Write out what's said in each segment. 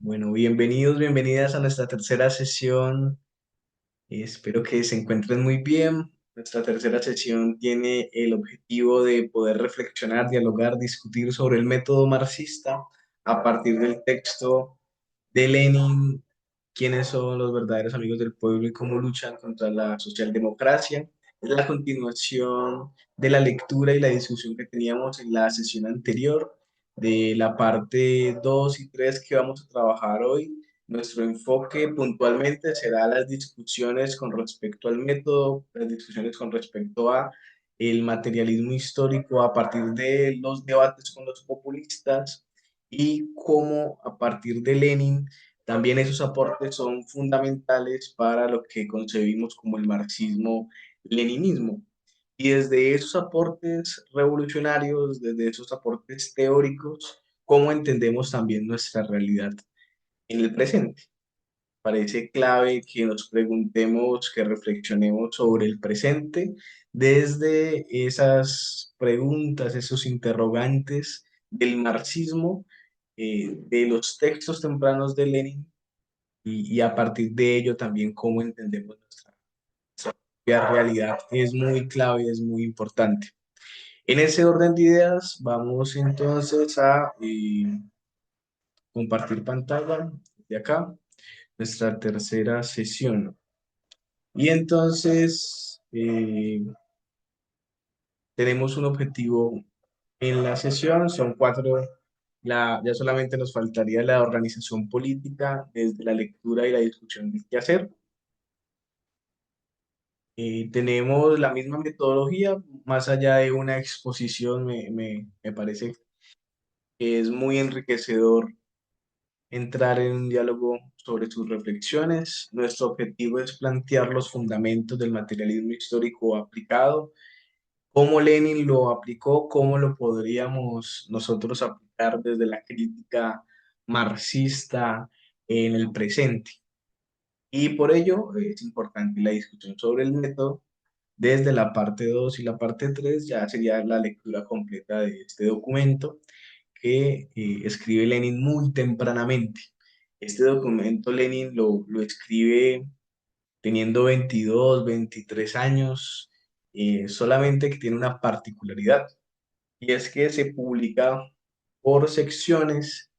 Bueno, bienvenidos, bienvenidas a nuestra tercera sesión. Espero que se encuentren muy bien. Nuestra tercera sesión tiene el objetivo de poder reflexionar, dialogar, discutir sobre el método marxista a partir del texto de Lenin, quiénes son los verdaderos amigos del pueblo y cómo luchan contra la socialdemocracia. Es la continuación de la lectura y la discusión que teníamos en la sesión anterior, de la parte 2 y 3 que vamos a trabajar hoy. Nuestro enfoque puntualmente será las discusiones con respecto al método, las discusiones con respecto a el materialismo histórico a partir de los debates con los populistas y cómo a partir de Lenin también esos aportes son fundamentales para lo que concebimos como el marxismo-leninismo. Y desde esos aportes revolucionarios, desde esos aportes teóricos, cómo entendemos también nuestra realidad en el presente. Parece clave que nos preguntemos, que reflexionemos sobre el presente desde esas preguntas, esos interrogantes del marxismo, de los textos tempranos de Lenin y a partir de ello también cómo entendemos nuestra propia realidad. Es muy clave, es muy importante. En ese orden de ideas, vamos entonces a compartir pantalla de acá, nuestra tercera sesión. Y entonces tenemos un objetivo en la sesión, son cuatro, ya solamente nos faltaría la organización política desde la lectura y la discusión del qué hacer. Tenemos la misma metodología, más allá de una exposición, me parece que es muy enriquecedor entrar en un diálogo sobre sus reflexiones. Nuestro objetivo es plantear los fundamentos del materialismo histórico aplicado, cómo Lenin lo aplicó, cómo lo podríamos nosotros aplicar desde la crítica marxista en el presente. Y por ello es importante la discusión sobre el método. Desde la parte 2 y la parte 3 ya sería la lectura completa de este documento que escribe Lenin muy tempranamente. Este documento Lenin lo escribe teniendo 22, 23 años, solamente que tiene una particularidad y es que se publica por secciones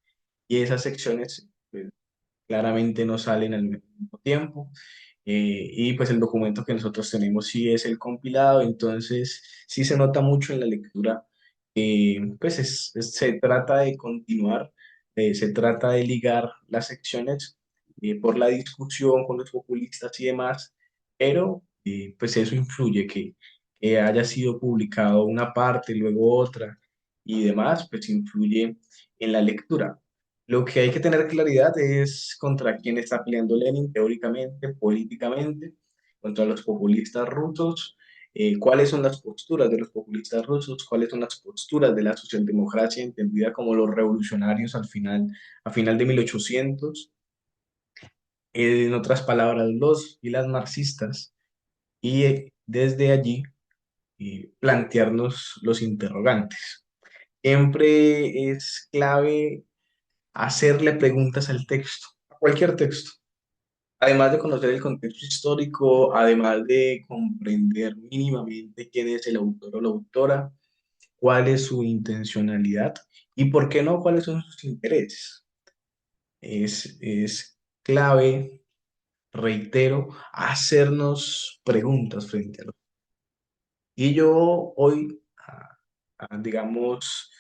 y esas secciones pues, claramente no salen al mismo tiempo. Y pues el documento que nosotros tenemos sí es el compilado, entonces sí se nota mucho en la lectura. Pues se trata de continuar, se trata de ligar las secciones por la discusión con los populistas y demás, pero pues eso influye que haya sido publicado una parte, luego otra y demás, pues influye en la lectura. Lo que hay que tener claridad es contra quién está peleando Lenin teóricamente, políticamente, contra los populistas rusos, cuáles son las posturas de los populistas rusos, cuáles son las posturas de la socialdemocracia entendida como los revolucionarios a final de 1800, en otras palabras, los y las marxistas, y desde allí plantearnos los interrogantes. Siempre es clave hacerle preguntas al texto, a cualquier texto, además de conocer el contexto histórico, además de comprender mínimamente quién es el autor o la autora, cuál es su intencionalidad y, por qué no, cuáles son sus intereses. Es clave, reitero, hacernos preguntas frente a lo. Y yo hoy, digamos,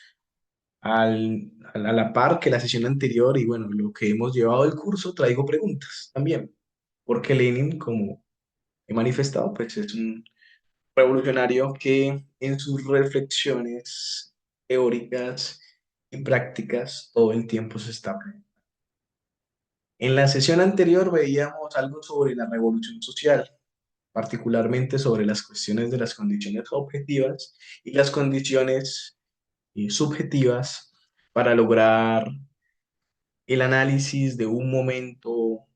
a la par que la sesión anterior y bueno, lo que hemos llevado del curso, traigo preguntas también, porque Lenin, como he manifestado, pues es un revolucionario que en sus reflexiones teóricas y prácticas todo el tiempo se está. En la sesión anterior veíamos algo sobre la revolución social, particularmente sobre las cuestiones de las condiciones objetivas y las condiciones subjetivas para lograr el análisis de un momento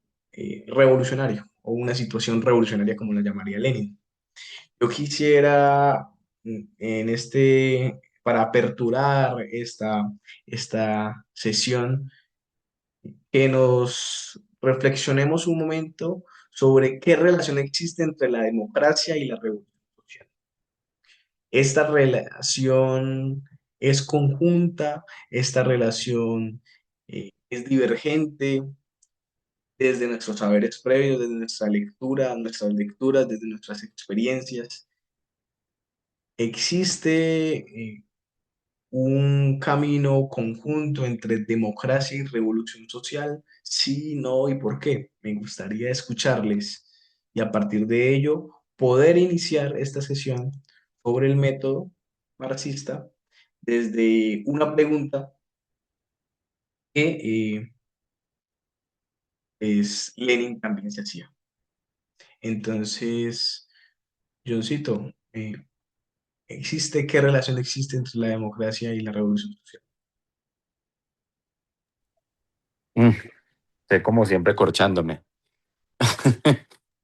revolucionario o una situación revolucionaria como la llamaría Lenin. Yo quisiera para aperturar esta sesión, que nos reflexionemos un momento sobre qué relación existe entre la democracia y la revolución social. Esta relación es conjunta, esta relación es divergente desde nuestros saberes previos, desde nuestra lectura, nuestras lecturas, desde nuestras experiencias. Existe un camino conjunto entre democracia y revolución social, sí, no y por qué. Me gustaría escucharles y a partir de ello poder iniciar esta sesión sobre el método marxista desde una pregunta que Lenin también se hacía. Entonces, Johncito, ¿qué relación existe entre la democracia y la revolución social? Mm, Sé como siempre corchándome.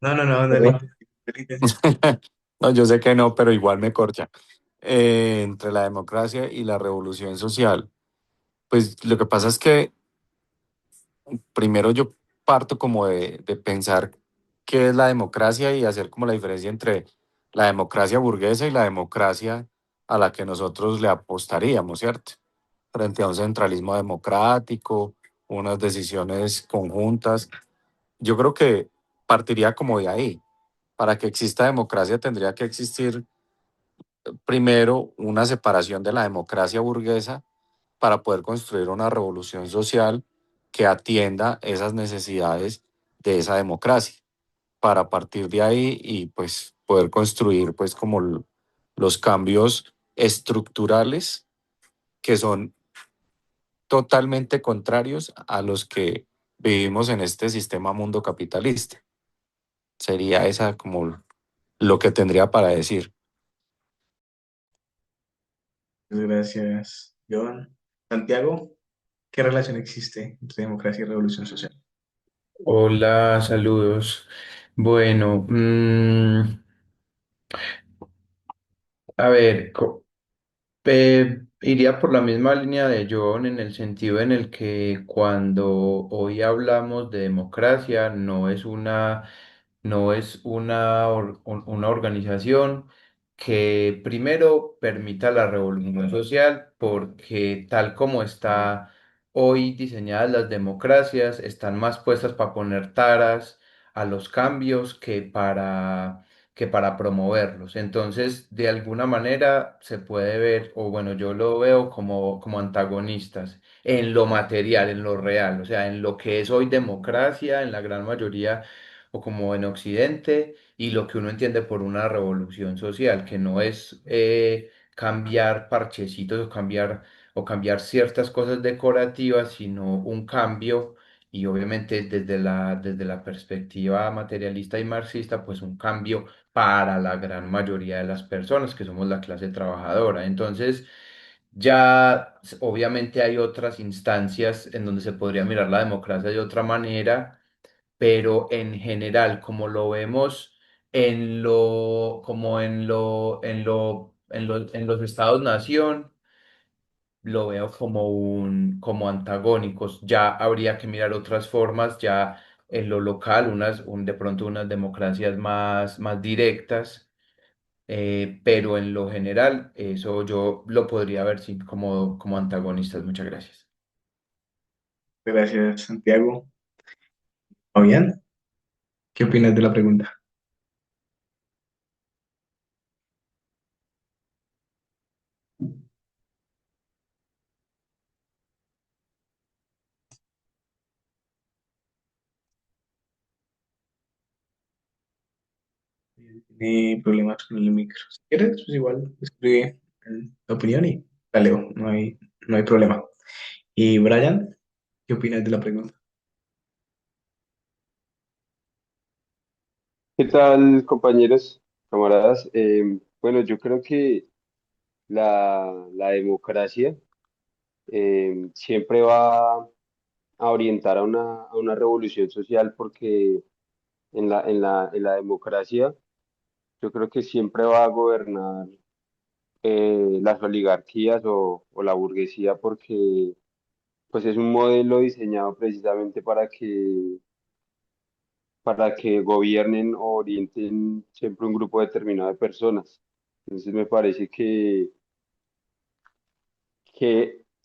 No, no, no, no, Pero- no es la intención. No, yo sé que no, pero igual me corcha. Entre la democracia y la revolución social. Pues lo que pasa es que primero yo parto como de pensar qué es la democracia y hacer como la diferencia entre la democracia burguesa y la democracia a la que nosotros le apostaríamos, ¿cierto? Frente a un centralismo democrático, unas decisiones conjuntas. Yo creo que partiría como de ahí. Para que exista democracia tendría que existir primero una separación de la democracia burguesa para poder construir una revolución social que atienda esas necesidades de esa democracia, para partir de ahí y pues poder construir pues como los cambios estructurales que son totalmente contrarios a los que vivimos en este sistema mundo capitalista. Sería esa como lo que tendría para decir. Muchas gracias, John. Santiago, ¿qué relación existe entre democracia y revolución social? Hola, saludos. Bueno, a ver, iría por la misma línea de John en el sentido en el que cuando hoy hablamos de democracia no es una organización que primero permita la revolución social, porque tal como está hoy diseñadas las democracias, están más puestas para poner taras a los cambios que para promoverlos. Entonces, de alguna manera se puede ver, o bueno, yo lo veo como antagonistas en lo material, en lo real, o sea, en lo que es hoy democracia, en la gran mayoría, o como en Occidente, y lo que uno entiende por una revolución social, que no es cambiar parchecitos o cambiar ciertas cosas decorativas, sino un cambio. Y obviamente desde la perspectiva materialista y marxista, pues un cambio para la gran mayoría de las personas que somos la clase trabajadora. Entonces, ya obviamente hay otras instancias en donde se podría mirar la democracia de otra manera, pero en general, como lo vemos en los estados-nación, lo veo como antagónicos. Ya habría que mirar otras formas, ya en lo local, de pronto unas democracias más directas, pero en lo general, eso yo lo podría ver sí, como antagonistas. Muchas gracias. Gracias, Santiago. Fabián, ¿qué opinas de la pregunta? ¿Tiene problemas con el micro? Si quieres, pues igual escribe tu opinión y la leo, no hay problema. Y Brian, ¿qué opinas de la pregunta? ¿Qué tal, compañeros, camaradas? Bueno, yo creo que la democracia siempre va a orientar a una revolución social porque en la democracia yo creo que siempre va a gobernar las oligarquías o la burguesía porque pues es un modelo diseñado precisamente para que gobiernen o orienten siempre un grupo determinado de personas. Entonces me parece que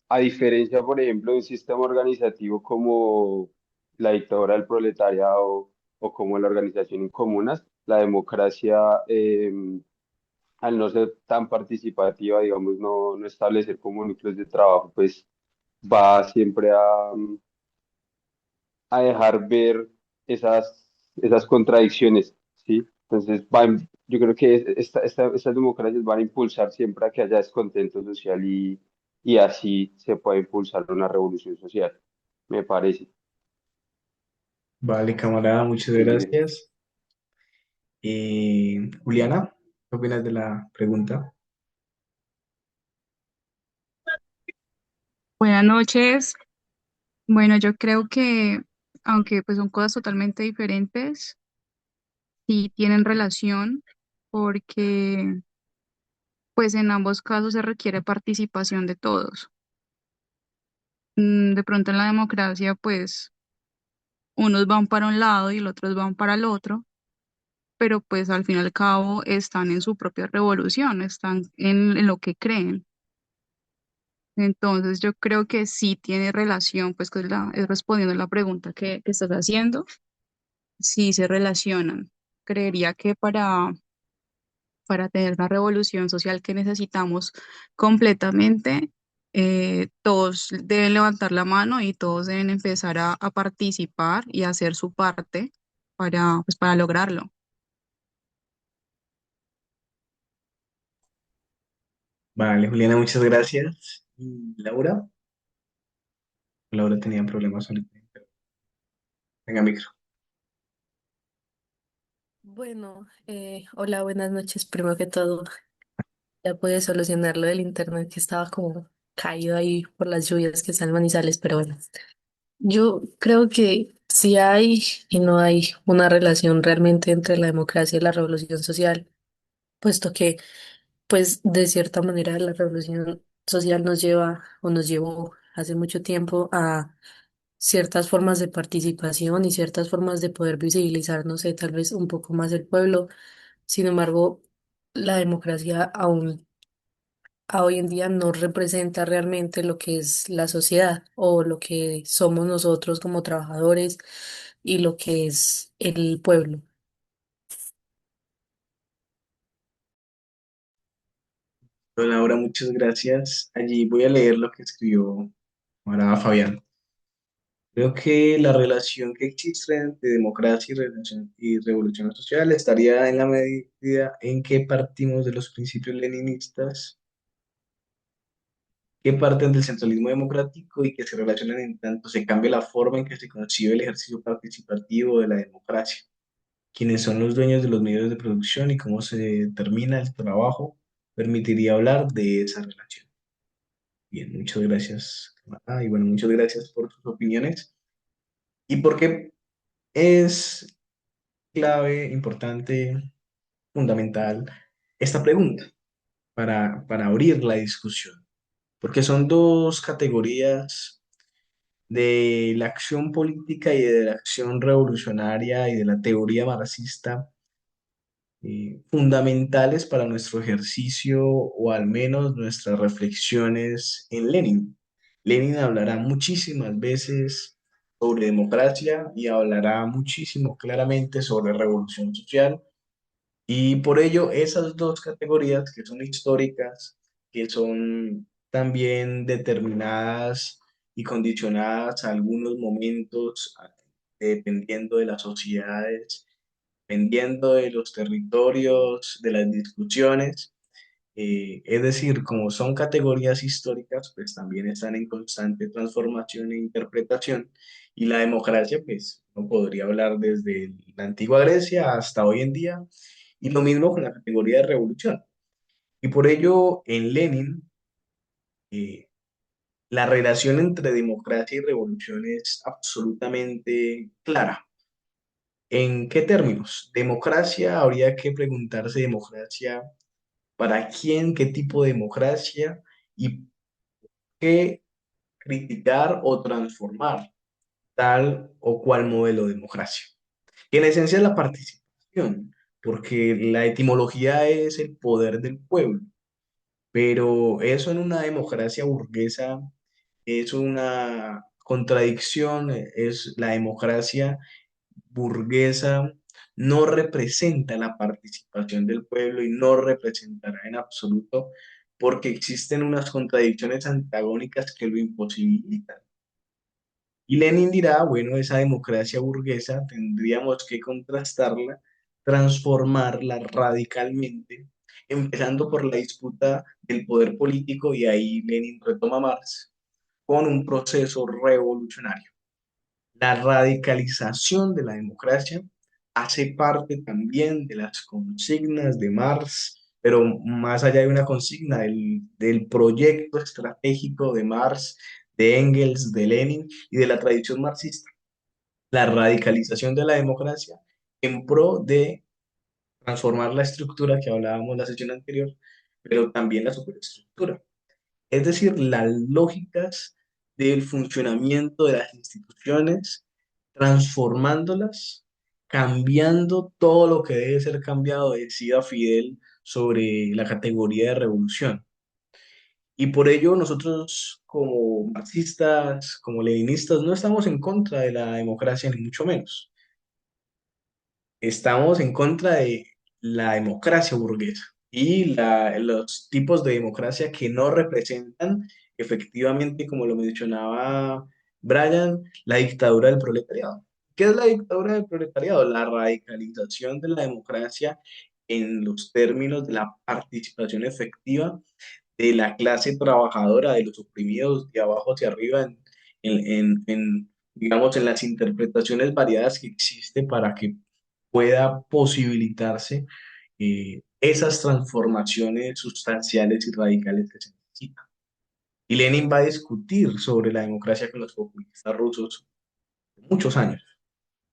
a diferencia, por ejemplo, de un sistema organizativo como la dictadura del proletariado o como la organización en comunas, la democracia, al no ser tan participativa, digamos, no establecer como núcleos de trabajo, pues va siempre a dejar ver esas contradicciones, ¿sí? Entonces, yo creo que estas democracias van a impulsar siempre a que haya descontento social y así se puede impulsar una revolución social, me parece. Vale, camarada, muchas Sí, gracias. Juliana, ¿qué opinas de la pregunta? Buenas noches. Bueno, yo creo que, aunque pues son cosas totalmente diferentes, sí tienen relación porque pues en ambos casos se requiere participación de todos. De pronto en la democracia pues unos van para un lado y los otros van para el otro, pero pues al fin y al cabo están en su propia revolución, están en lo que creen. Entonces yo creo que sí tiene relación, pues que es respondiendo a la pregunta que estás haciendo. Sí se relacionan. Creería que para tener la revolución social que necesitamos completamente, todos deben levantar la mano y todos deben empezar a participar y a hacer su parte pues, para lograrlo. Vale, Juliana, muchas gracias. ¿Y Laura? Laura tenía problemas ahorita. Venga, micro. Bueno, hola, buenas noches. Primero que todo, ya pude solucionar lo del internet que estaba como caído ahí por las lluvias que están en Manizales, pero bueno, yo creo que sí hay y no hay una relación realmente entre la democracia y la revolución social, puesto que, pues, de cierta manera la revolución social nos lleva o nos llevó hace mucho tiempo a ciertas formas de participación y ciertas formas de poder visibilizar, no sé, tal vez un poco más el pueblo. Sin embargo, la democracia aún a hoy en día no representa realmente lo que es la sociedad o lo que somos nosotros como trabajadores y lo que es el pueblo. Bueno, Laura, muchas gracias. Allí voy a leer lo que escribió camarada Fabián. Creo que la relación que existe entre democracia y revolución social estaría en la medida en que partimos de los principios leninistas que parten del centralismo democrático y que se relacionan en tanto se cambia la forma en que se concibe el ejercicio participativo de la democracia, quiénes son los dueños de los medios de producción y cómo se determina el trabajo, permitiría hablar de esa relación. Bien, muchas gracias. Y bueno, muchas gracias por sus opiniones. ¿Y por qué es clave, importante, fundamental esta pregunta para abrir la discusión? Porque son dos categorías de la acción política y de la acción revolucionaria y de la teoría marxista, fundamentales para nuestro ejercicio o al menos nuestras reflexiones en Lenin. Lenin hablará muchísimas veces sobre democracia y hablará muchísimo claramente sobre revolución social, y por ello esas dos categorías que son históricas, que son también determinadas y condicionadas a algunos momentos, dependiendo de las sociedades, dependiendo de los territorios, de las discusiones. Es decir, como son categorías históricas, pues también están en constante transformación e interpretación. Y la democracia, pues, no podría hablar desde la antigua Grecia hasta hoy en día. Y lo mismo con la categoría de revolución. Y por ello, en Lenin, eh, la relación entre democracia y revolución es absolutamente clara. ¿En qué términos? Democracia, habría que preguntarse democracia para quién, qué tipo de democracia y qué criticar o transformar tal o cual modelo de democracia. Que en esencia es la participación, porque la etimología es el poder del pueblo, pero eso en una democracia burguesa es una contradicción, es la democracia burguesa no representa la participación del pueblo y no representará en absoluto porque existen unas contradicciones antagónicas que lo imposibilitan. Y Lenin dirá, bueno, esa democracia burguesa tendríamos que contrastarla, transformarla radicalmente, empezando por la disputa del poder político, y ahí Lenin retoma a Marx, con un proceso revolucionario. La radicalización de la democracia hace parte también de las consignas de Marx, pero más allá de una consigna, del proyecto estratégico de Marx, de Engels, de Lenin y de la tradición marxista. La radicalización de la democracia en pro de transformar la estructura que hablábamos la sesión anterior, pero también la superestructura. Es decir, las lógicas del funcionamiento de las instituciones, transformándolas, cambiando todo lo que debe ser cambiado, decía Fidel, sobre la categoría de revolución. Y por ello nosotros como marxistas, como leninistas, no estamos en contra de la democracia, ni mucho menos. Estamos en contra de la democracia burguesa y los tipos de democracia que no representan efectivamente, como lo mencionaba Brian, la dictadura del proletariado. ¿Qué es la dictadura del proletariado? La radicalización de la democracia en los términos de la participación efectiva de la clase trabajadora, de los oprimidos de abajo hacia arriba, digamos, en las interpretaciones variadas que existe para que pueda posibilitarse esas transformaciones sustanciales y radicales que se necesitan. Y Lenin va a discutir sobre la democracia con los populistas rusos muchos años.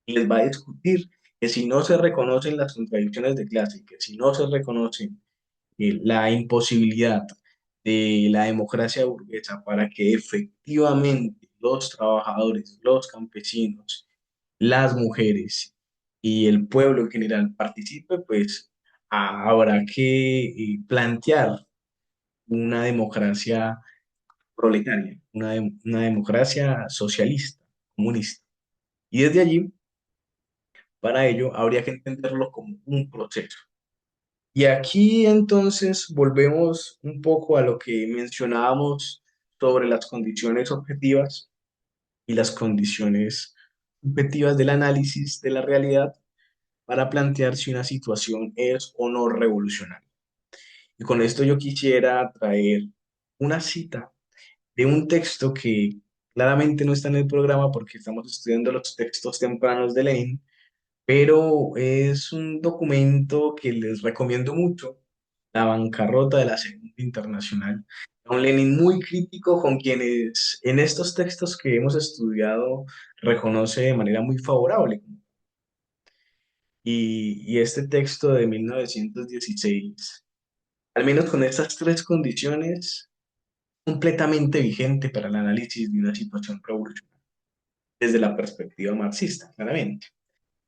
Y les va a discutir que si no se reconocen las contradicciones de clase, que si no se reconoce la imposibilidad de la democracia burguesa para que efectivamente los trabajadores, los campesinos, las mujeres y el pueblo en general participe, pues habrá que plantear una democracia proletaria, una democracia socialista, comunista. Y desde allí, para ello, habría que entenderlo como un proceso. Y aquí entonces volvemos un poco a lo que mencionábamos sobre las condiciones objetivas y las condiciones subjetivas del análisis de la realidad para plantear si una situación es o no revolucionaria. Y con esto yo quisiera traer una cita de un texto que claramente no está en el programa porque estamos estudiando los textos tempranos de Lenin, pero es un documento que les recomiendo mucho, La bancarrota de la Segunda Internacional. Un Lenin muy crítico con quienes en estos textos que hemos estudiado reconoce de manera muy favorable. Y este texto de 1916, al menos con estas tres condiciones, completamente vigente para el análisis de una situación revolucionaria, desde la perspectiva marxista, claramente.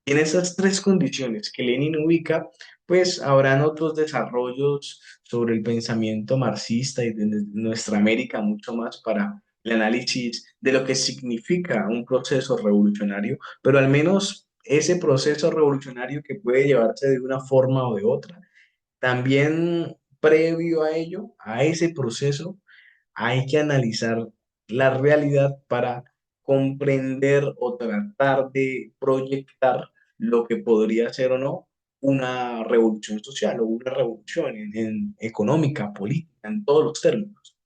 Y en esas tres condiciones que Lenin ubica, pues habrán otros desarrollos sobre el pensamiento marxista y de nuestra América mucho más para el análisis de lo que significa un proceso revolucionario, pero al menos ese proceso revolucionario que puede llevarse de una forma o de otra. También previo a ello, a ese proceso, hay que analizar la realidad para comprender o tratar de proyectar lo que podría ser o no una revolución social o una revolución económica, política, en todos los términos.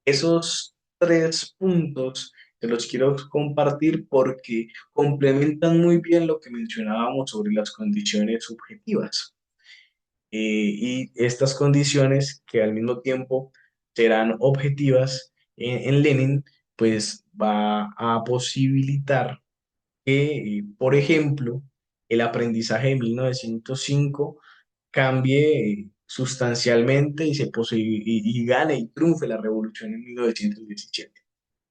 Esos tres puntos te los quiero compartir porque complementan muy bien lo que mencionábamos sobre las condiciones subjetivas. Y estas condiciones que al mismo tiempo serán objetivas en Lenin, pues va a posibilitar que, por ejemplo, el aprendizaje de 1905 cambie sustancialmente y gane y triunfe la revolución en 1917.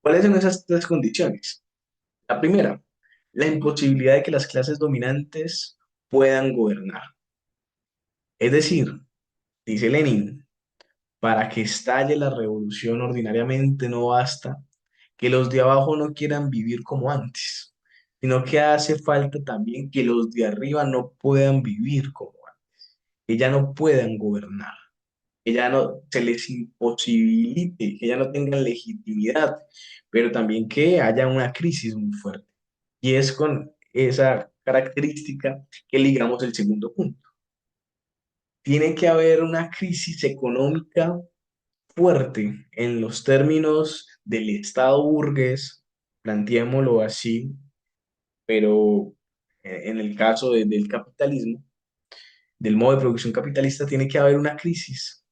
¿Cuáles son esas tres condiciones? La primera, la imposibilidad de que las clases dominantes puedan gobernar. Es decir, dice Lenin, para que estalle la revolución ordinariamente no basta que los de abajo no quieran vivir como antes, sino que hace falta también que los de arriba no puedan vivir como antes, que ya no puedan gobernar, que ya no se les imposibilite, que ya no tengan legitimidad, pero también que haya una crisis muy fuerte. Y es con esa característica que ligamos el segundo punto. Tiene que haber una crisis económica fuerte en los términos del Estado burgués, planteémoslo así, pero en el caso del capitalismo, del modo de producción capitalista, tiene que haber una crisis.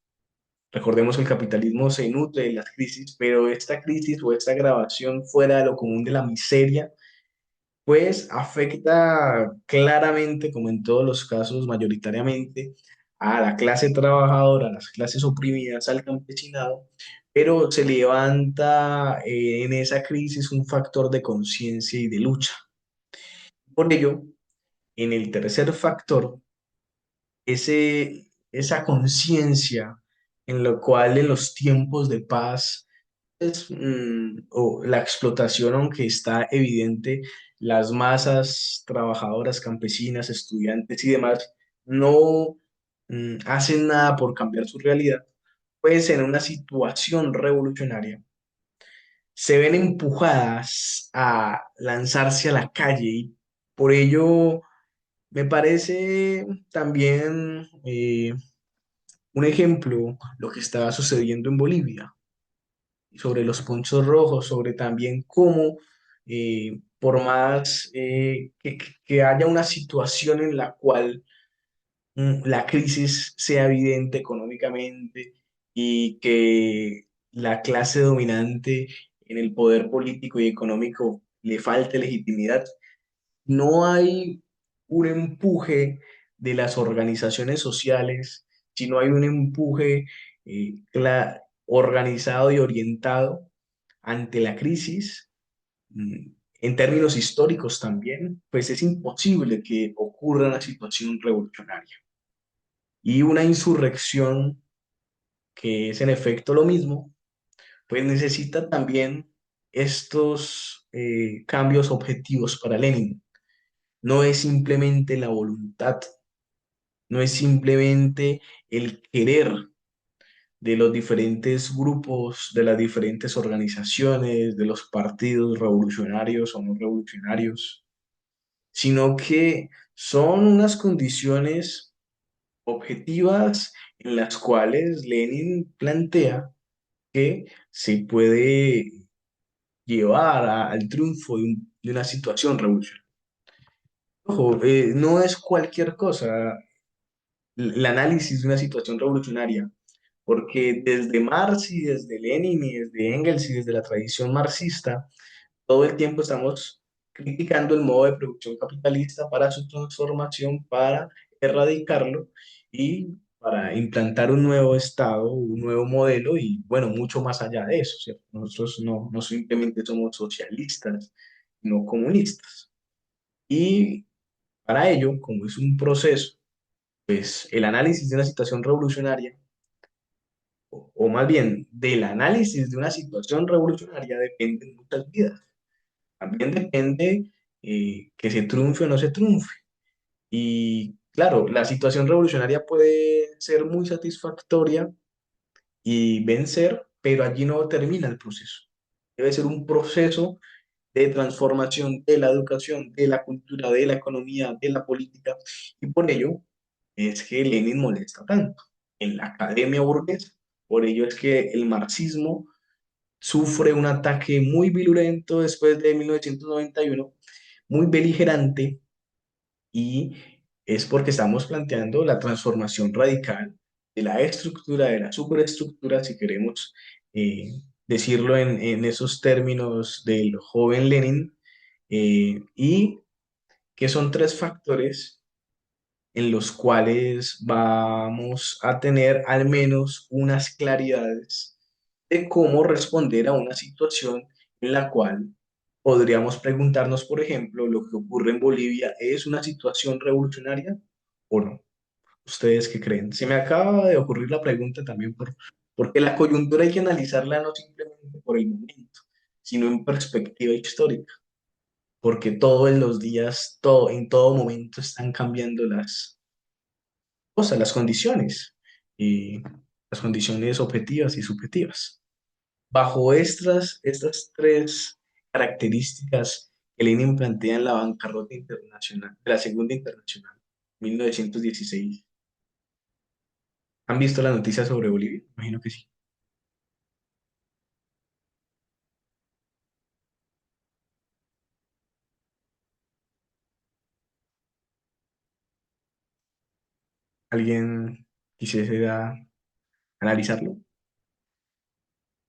Recordemos que el capitalismo se nutre de las crisis, pero esta crisis o esta agravación fuera de lo común de la miseria pues afecta claramente, como en todos los casos, mayoritariamente a la clase trabajadora, a las clases oprimidas, al campesinado, pero se levanta en esa crisis un factor de conciencia y de lucha. Por ello, en el tercer factor, esa conciencia en lo cual en los tiempos de paz o la explotación, aunque está evidente, las masas trabajadoras, campesinas, estudiantes y demás no hacen nada por cambiar su realidad, pues en una situación revolucionaria se ven empujadas a lanzarse a la calle y por ello me parece también un ejemplo lo que estaba sucediendo en Bolivia sobre los ponchos rojos, sobre también cómo, por más que haya una situación en la cual la crisis sea evidente económicamente y que la clase dominante en el poder político y económico le falte legitimidad, no hay un empuje de las organizaciones sociales, sino hay un empuje organizado y orientado ante la crisis, en términos históricos también, pues es imposible que ocurra una situación revolucionaria. Y una insurrección, que es en efecto lo mismo, pues necesita también estos cambios objetivos para Lenin. No es simplemente la voluntad, no es simplemente el querer de los diferentes grupos, de las diferentes organizaciones, de los partidos revolucionarios o no revolucionarios, sino que son unas condiciones objetivas en las cuales Lenin plantea que se puede llevar al triunfo de una situación revolucionaria. Ojo, no es cualquier cosa el análisis de una situación revolucionaria, porque desde Marx y desde Lenin y desde Engels y desde la tradición marxista, todo el tiempo estamos criticando el modo de producción capitalista para su transformación, para erradicarlo y para implantar un nuevo estado, un nuevo modelo y bueno, mucho más allá de eso, ¿cierto? Nosotros no simplemente somos socialistas, no comunistas. Y para ello, como es un proceso, pues el análisis de una situación revolucionaria, o más bien del análisis de una situación revolucionaria, dependen muchas vidas. También depende que se triunfe o no se triunfe. Y claro, la situación revolucionaria puede ser muy satisfactoria y vencer, pero allí no termina el proceso. Debe ser un proceso de transformación de la educación, de la cultura, de la economía, de la política. Y por ello es que Lenin molesta tanto en la academia burguesa. Por ello es que el marxismo sufre un ataque muy virulento después de 1991, muy beligerante, y es porque estamos planteando la transformación radical de la estructura, de la superestructura, si queremos decirlo en esos términos del joven Lenin, y que son tres factores en los cuales vamos a tener al menos unas claridades de cómo responder a una situación en la cual podríamos preguntarnos, por ejemplo, ¿lo que ocurre en Bolivia es una situación revolucionaria o no? ¿Ustedes qué creen? Se me acaba de ocurrir la pregunta también porque la coyuntura hay que analizarla no simplemente por el momento, sino en perspectiva histórica, porque todos los días, en todo momento están cambiando las cosas, las condiciones objetivas y subjetivas. Bajo estas tres características que Lenin plantea en la bancarrota internacional, de la Segunda Internacional, 1916. ¿Han visto la noticia sobre Bolivia? Imagino que sí. ¿Alguien quisiera analizarlo?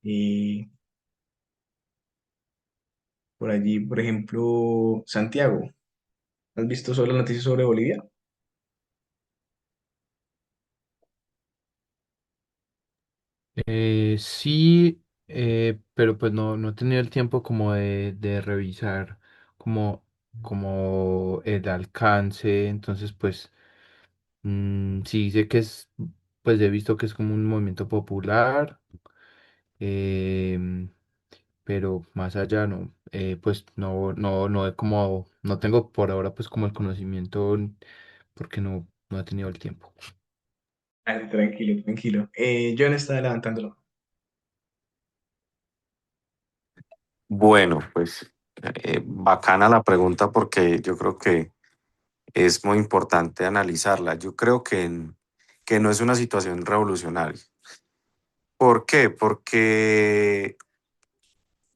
Y por allí, por ejemplo, Santiago, ¿has visto sobre la noticia sobre Bolivia? Sí, pero pues no he tenido el tiempo como de revisar como, como el alcance, entonces pues sí sé que es, pues he visto que es como un movimiento popular, em, pero más allá no, pues no he como, no tengo por ahora pues como el conocimiento porque no he tenido el tiempo. Dale, tranquilo, tranquilo. John está levantándolo. Bueno, pues bacana la pregunta porque yo creo que es muy importante analizarla. Yo creo que no es una situación revolucionaria. ¿Por qué? Porque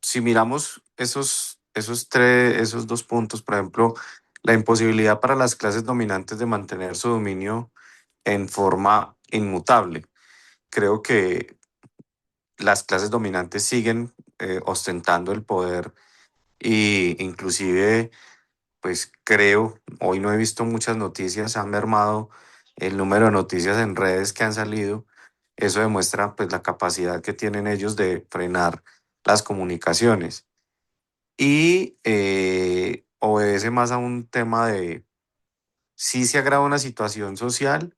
si miramos esos dos puntos, por ejemplo, la imposibilidad para las clases dominantes de mantener su dominio en forma inmutable. Creo que las clases dominantes siguen ostentando el poder y inclusive, pues creo, hoy no he visto muchas noticias, han mermado el número de noticias en redes que han salido. Eso demuestra pues la capacidad que tienen ellos de frenar las comunicaciones y obedece más a un tema de sí se agrava una situación social,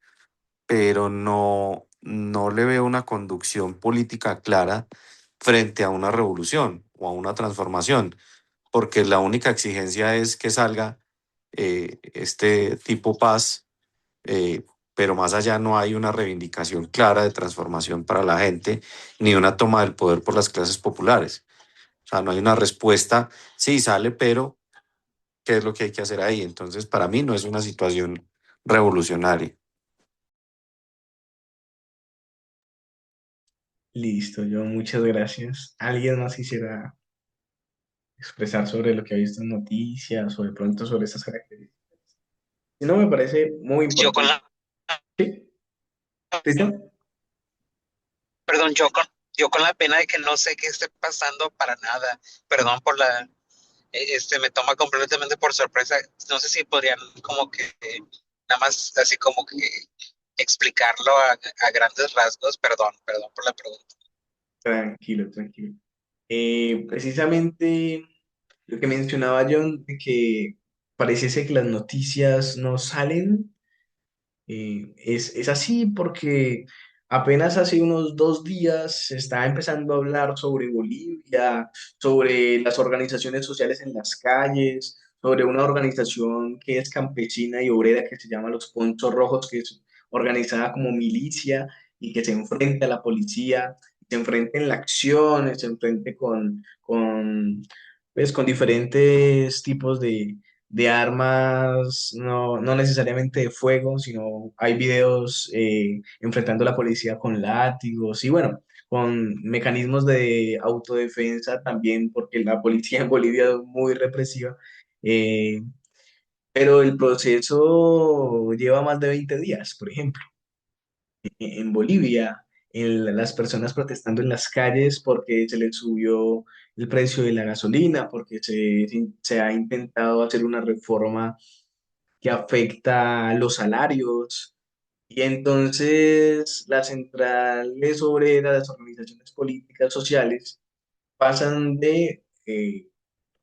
pero no le veo una conducción política clara frente a una revolución o a una transformación, porque la única exigencia es que salga este tipo paz, eh, pero más allá no hay una reivindicación clara de transformación para la gente, ni una toma del poder por las clases populares. O sea, no hay una respuesta, sí sale, pero ¿qué es lo que hay que hacer ahí? Entonces, para mí no es una situación revolucionaria. Listo, John, muchas gracias. ¿Alguien más quisiera expresar sobre lo que ha visto en noticias o de pronto sobre esas características? Si no, me parece muy Yo con importante. la, ¿Sí? ¿Cristian? perdón, yo con la pena de que no sé qué esté pasando para nada. Perdón por me toma completamente por sorpresa. No sé si podrían como que nada más así como que explicarlo a grandes rasgos. Perdón por la pregunta. Tranquilo, tranquilo. Precisamente lo que mencionaba John, de que pareciese que las noticias no salen. Es así porque apenas hace unos 2 días se está empezando a hablar sobre Bolivia, sobre las organizaciones sociales en las calles, sobre una organización que es campesina y obrera que se llama Los Ponchos Rojos, que es organizada como milicia y que se enfrenta a la policía, se enfrenta en la acción, se enfrenta con diferentes tipos de armas, no necesariamente de fuego, sino hay videos enfrentando a la policía con látigos y bueno, con mecanismos de autodefensa también, porque la policía en Bolivia es muy represiva, eh, pero el proceso lleva más de 20 días, por ejemplo en Bolivia, las personas protestando en las calles porque se les subió el precio de la gasolina, porque se ha intentado hacer una reforma que afecta los salarios. Y entonces las centrales obreras, las organizaciones políticas, sociales, pasan de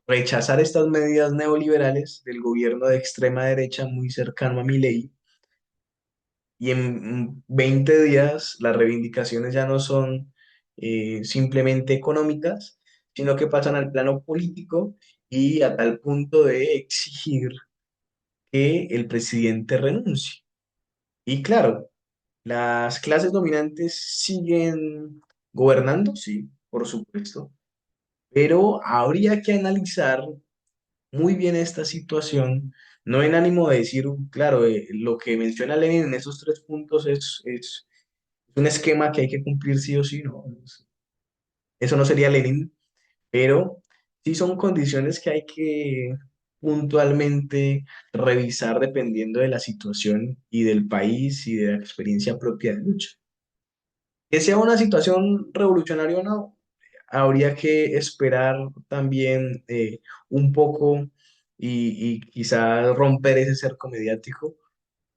rechazar estas medidas neoliberales del gobierno de extrema derecha muy cercano a Milei. Y en 20 días las reivindicaciones ya no son simplemente económicas, sino que pasan al plano político y a tal punto de exigir que el presidente renuncie. Y claro, las clases dominantes siguen gobernando, sí, por supuesto, pero habría que analizar muy bien esta situación, no en ánimo de decir, claro, lo que menciona Lenin en esos tres puntos es un esquema que hay que cumplir sí o sí, ¿no? Eso no sería Lenin, pero sí son condiciones que hay que puntualmente revisar dependiendo de la situación y del país y de la experiencia propia de lucha. Que sea una situación revolucionaria o no, habría que esperar también un poco y quizás romper ese cerco mediático,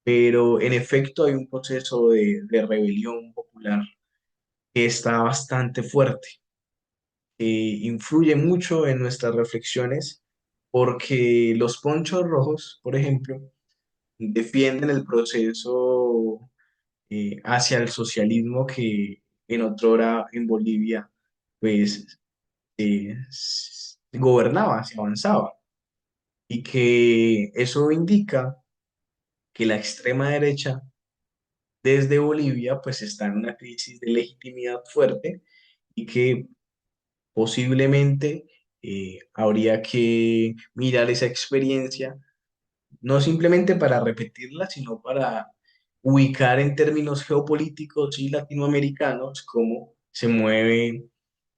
pero en efecto hay un proceso de rebelión popular que está bastante fuerte, influye mucho en nuestras reflexiones porque los ponchos rojos, por ejemplo, defienden el proceso hacia el socialismo que en otrora en Bolivia pues gobernaba, se avanzaba y que eso indica que la extrema derecha desde Bolivia pues está en una crisis de legitimidad fuerte y que posiblemente habría que mirar esa experiencia, no simplemente para repetirla, sino para ubicar en términos geopolíticos y latinoamericanos cómo se mueve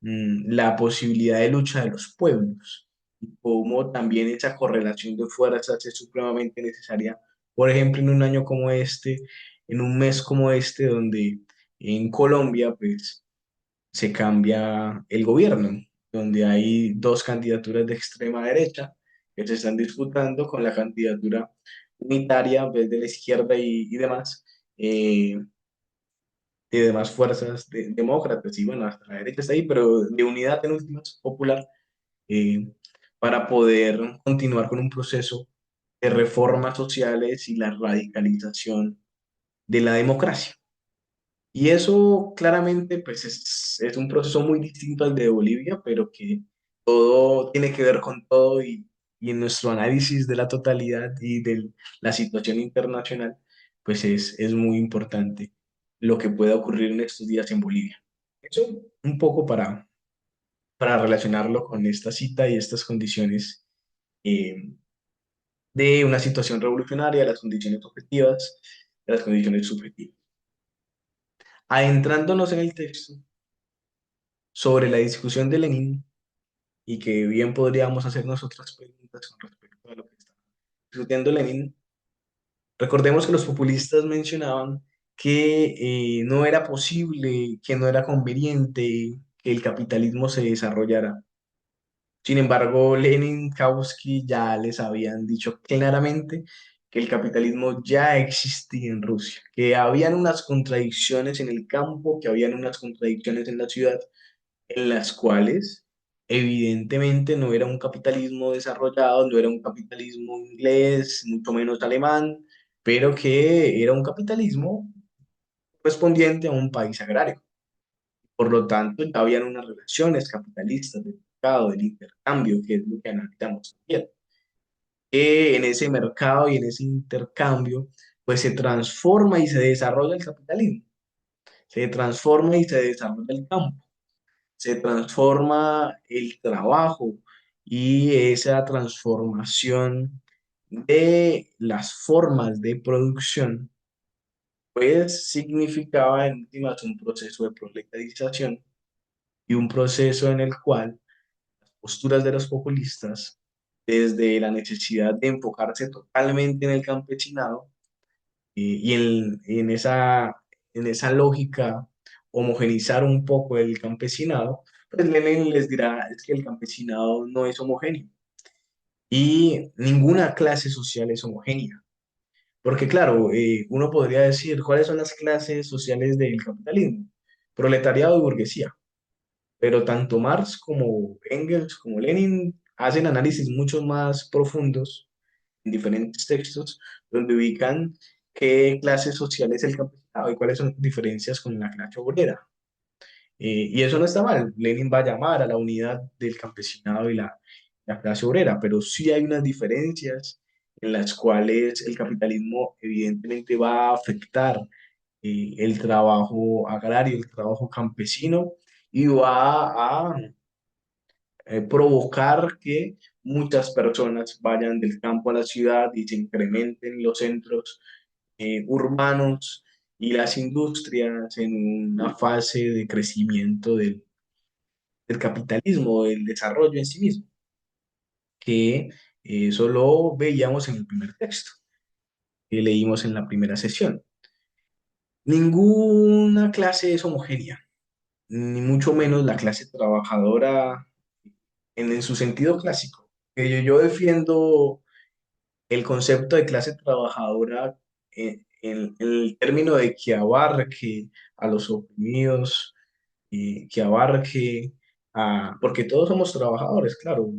la posibilidad de lucha de los pueblos y cómo también esa correlación de fuerzas es supremamente necesaria, por ejemplo, en un año como este, en un mes como este, donde en Colombia, pues se cambia el gobierno, donde hay dos candidaturas de extrema derecha que se están disputando con la candidatura unitaria pues, de la izquierda y demás, de demás fuerzas demócratas, y bueno, hasta la derecha está ahí, pero de unidad en últimas, popular, eh, para poder continuar con un proceso de reformas sociales y la radicalización de la democracia. Y eso claramente pues es un proceso muy distinto al de Bolivia, pero que todo tiene que ver con todo y en nuestro análisis de la totalidad y de la situación internacional, pues es muy importante lo que pueda ocurrir en estos días en Bolivia. Eso un poco para relacionarlo con esta cita y estas condiciones eh, de una situación revolucionaria, las condiciones objetivas, las condiciones subjetivas. Adentrándonos en el texto, sobre la discusión de Lenin y que bien podríamos hacernos otras preguntas con respecto a lo que está discutiendo Lenin. Recordemos que los populistas mencionaban que no era posible, que no era conveniente que el capitalismo se desarrollara. Sin embargo, Lenin, Kautsky ya les habían dicho claramente que el capitalismo ya existía en Rusia, que habían unas contradicciones en el campo, que habían unas contradicciones en la ciudad, en las cuales evidentemente no era un capitalismo desarrollado, no era un capitalismo inglés, mucho menos alemán, pero que era un capitalismo respondiente a un país agrario. Por lo tanto, ya habían unas relaciones capitalistas del mercado, del intercambio, que es lo que analizamos también. Que en ese mercado y en ese intercambio, pues se transforma y se desarrolla el capitalismo, se transforma y se desarrolla el campo, se transforma el trabajo y esa transformación de las formas de producción, pues significaba en últimas un proceso de proletarización y un proceso en el cual las posturas de los populistas, desde la necesidad de enfocarse totalmente en el campesinado, en esa lógica homogenizar un poco el campesinado, pues Lenin les dirá es que el campesinado no es homogéneo y ninguna clase social es homogénea. Porque claro, uno podría decir, ¿cuáles son las clases sociales del capitalismo? Proletariado y burguesía. pero tanto Marx como Engels como Lenin hacen análisis mucho más profundos en diferentes textos donde ubican qué clase social es el campesinado y cuáles son las diferencias con la clase obrera. Y eso no está mal. Lenin va a llamar a la unidad del campesinado y la clase obrera, pero sí hay unas diferencias en las cuales el capitalismo evidentemente va a afectar el trabajo agrario, el trabajo campesino y va a provocar que muchas personas vayan del campo a la ciudad y se incrementen los centros urbanos y las industrias en una fase de crecimiento del capitalismo, del desarrollo en sí mismo, que eso lo veíamos en el primer texto que leímos en la primera sesión. Ninguna clase es homogénea, ni mucho menos la clase trabajadora en su sentido clásico. Yo defiendo el concepto de clase trabajadora en el término de que abarque a los oprimidos, que abarque a, porque todos somos trabajadores, claro,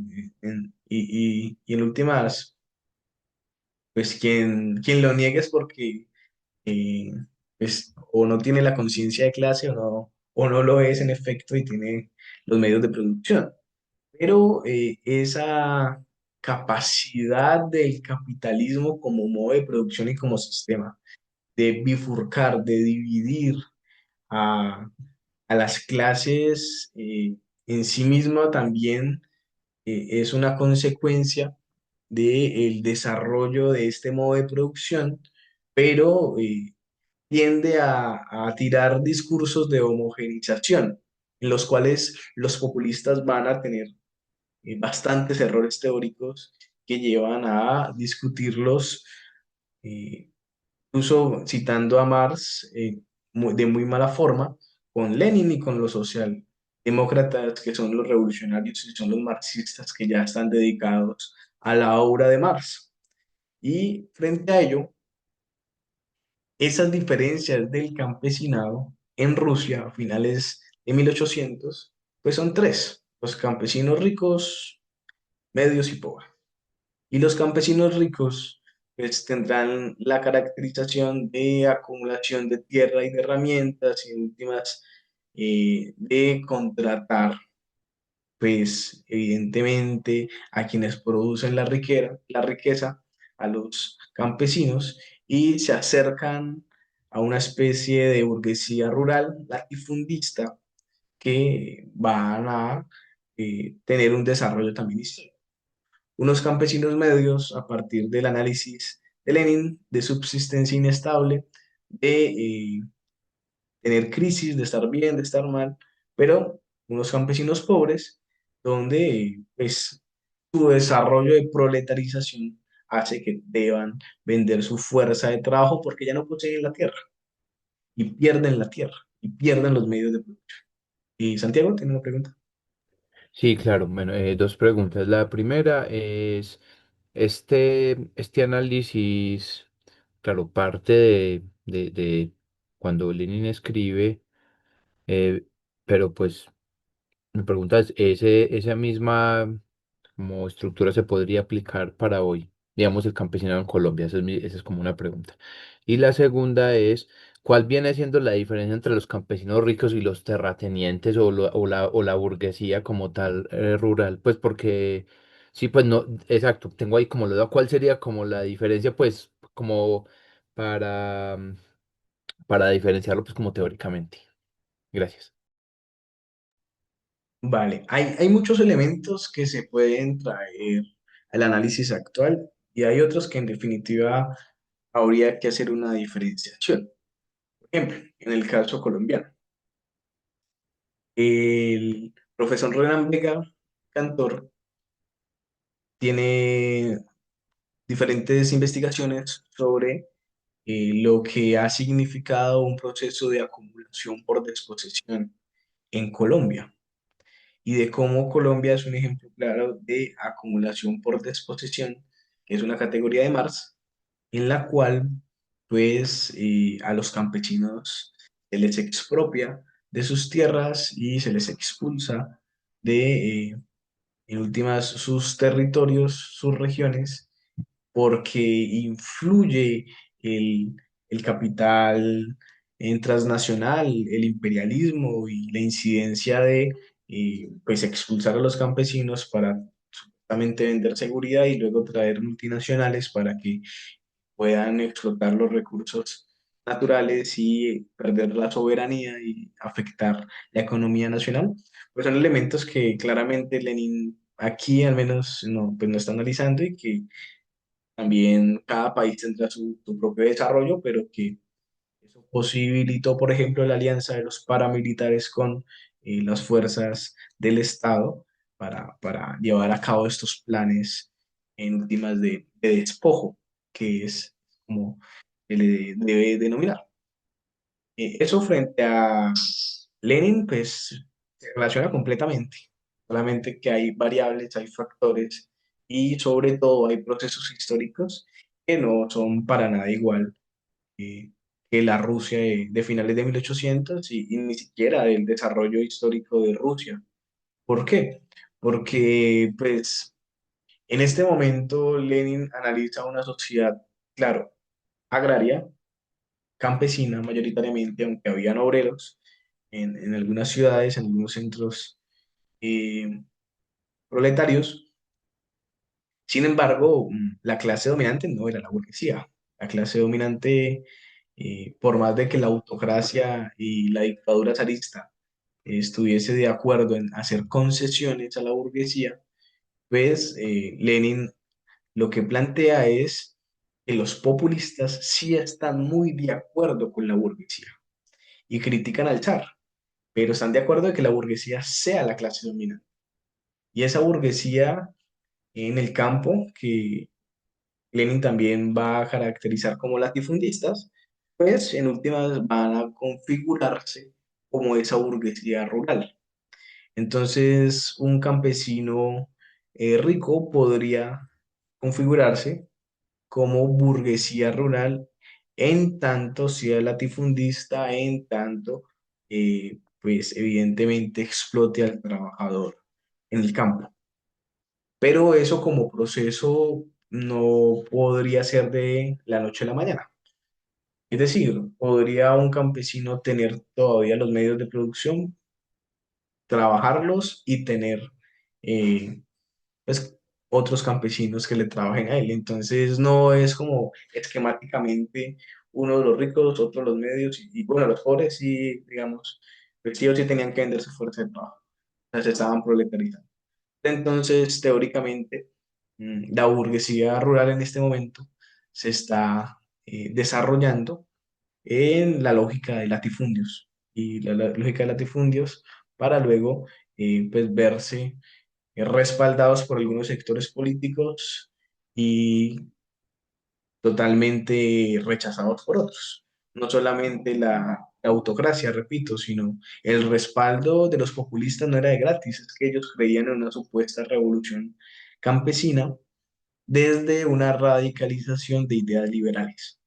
y en últimas, pues quien lo niegue es porque eh, pues, o no tiene la conciencia de clase o no lo es en efecto y tiene los medios de producción. Pero esa capacidad del capitalismo como modo de producción y como sistema, de bifurcar, de dividir a, a las clases en sí misma también es una consecuencia del desarrollo de este modo de producción, pero tiende a tirar discursos de homogenización, en los cuales los populistas van a tener bastantes errores teóricos que llevan a discutirlos, eh, incluso citando a Marx de muy mala forma, con Lenin y con los socialdemócratas, que son los revolucionarios y son los marxistas que ya están dedicados a la obra de Marx. Y frente a ello, esas diferencias del campesinado en Rusia a finales de 1800, pues son tres: los campesinos ricos, medios y pobres. Y los campesinos ricos pues tendrán la caracterización de acumulación de tierra y de herramientas y en últimas de contratar pues evidentemente a quienes producen la riqueza, a los campesinos y se acercan a una especie de burguesía rural latifundista que van a tener un desarrollo también histórico. Unos campesinos medios, a partir del análisis de Lenin, de subsistencia inestable, de tener crisis, de estar bien, de estar mal, pero unos campesinos pobres, donde pues, su desarrollo de proletarización hace que deban vender su fuerza de trabajo porque ya no poseen la tierra la tierra y pierden los medios de producción. Y Santiago tiene una pregunta. Sí, claro. Bueno, dos preguntas. La primera es, este análisis, claro, parte de cuando Lenin escribe, eh, pero pues mi pregunta es, ¿esa misma como estructura se podría aplicar para hoy? Digamos, el campesinado en Colombia, esa es como una pregunta. Y la segunda es, ¿cuál viene siendo la diferencia entre los campesinos ricos y los terratenientes o la burguesía como tal rural? Pues porque, sí, pues no, exacto, tengo ahí como lo duda, ¿cuál sería como la diferencia, pues, como para, para diferenciarlo, pues, como teóricamente? Gracias. Vale, hay muchos elementos que se pueden traer al análisis actual y hay otros que en definitiva habría que hacer una diferenciación. Por ejemplo, en el caso colombiano, el profesor Renan Vega, cantor, tiene diferentes investigaciones sobre lo que ha significado un proceso de acumulación por desposesión en Colombia y de cómo Colombia es un ejemplo claro de acumulación por desposesión, que es una categoría de Marx, en la cual pues a los campesinos se les expropia de sus tierras y se les expulsa de, en últimas, sus territorios, sus regiones, porque influye el, el capital transnacional, el imperialismo y la incidencia de pues expulsar a los campesinos para supuestamente vender seguridad y luego traer multinacionales para que puedan explotar los recursos naturales y perder la soberanía y afectar la economía nacional, pues son elementos que claramente Lenin aquí al menos no, pues no está analizando y que también cada país tendrá su propio desarrollo, pero que eso posibilitó, por ejemplo, la alianza de los paramilitares con las fuerzas del Estado para llevar a cabo estos planes en últimas de despojo, que es como se le debe denominar. Eso frente a Lenin, pues se relaciona completamente, solamente que hay variables, hay factores y sobre todo hay procesos históricos que no son para nada igual eh, que la Rusia de finales de 1800 y ni siquiera el desarrollo histórico de Rusia. ¿Por qué? Porque pues en este momento Lenin analiza una sociedad, claro, agraria, campesina mayoritariamente, aunque habían obreros en algunas ciudades, en algunos centros eh, proletarios. Sin embargo, la clase dominante no era la burguesía. La clase dominante, por más de que la autocracia y la dictadura zarista estuviese de acuerdo en hacer concesiones a la burguesía, pues Lenin lo que plantea es que los populistas sí están muy de acuerdo con la burguesía y critican al zar, pero están de acuerdo de que la burguesía sea la clase dominante. Y esa burguesía en el campo, que Lenin también va a caracterizar como latifundistas, pues en últimas van a configurarse como esa burguesía rural. Entonces, un campesino rico podría configurarse como burguesía rural en tanto sea latifundista, en tanto, pues evidentemente explote al trabajador en el campo. Pero eso como proceso no podría ser de la noche a la mañana. Es decir, podría un campesino tener todavía los medios de producción, trabajarlos y tener eh, pues, otros campesinos que le trabajen a él. Entonces no es como esquemáticamente uno de los ricos, otro los medios bueno, los pobres sí, digamos, pues sí o sí tenían que vender su fuerza de trabajo. O sea, se estaban proletarizando. Entonces, teóricamente, la burguesía rural en este momento se está desarrollando en la lógica de latifundios y la lógica de latifundios para luego pues verse respaldados por algunos sectores políticos y totalmente rechazados por otros. No solamente la autocracia, repito, sino el respaldo de los populistas no era de gratis, es que ellos creían en una supuesta revolución campesina desde una radicalización de ideas liberales,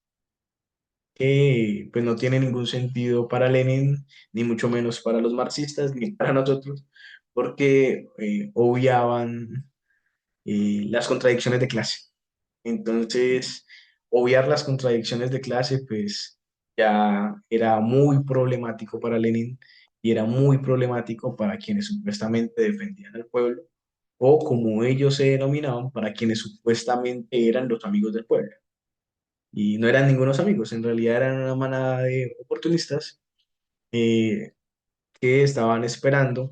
que pues no tiene ningún sentido para Lenin, ni mucho menos para los marxistas, ni para nosotros, porque obviaban las contradicciones de clase. Entonces, obviar las contradicciones de clase, pues ya era muy problemático para Lenin y era muy problemático para quienes supuestamente defendían al pueblo, o como ellos se denominaban, para quienes supuestamente eran los amigos del pueblo. Y no eran ningunos amigos, en realidad eran una manada de oportunistas eh, que estaban esperando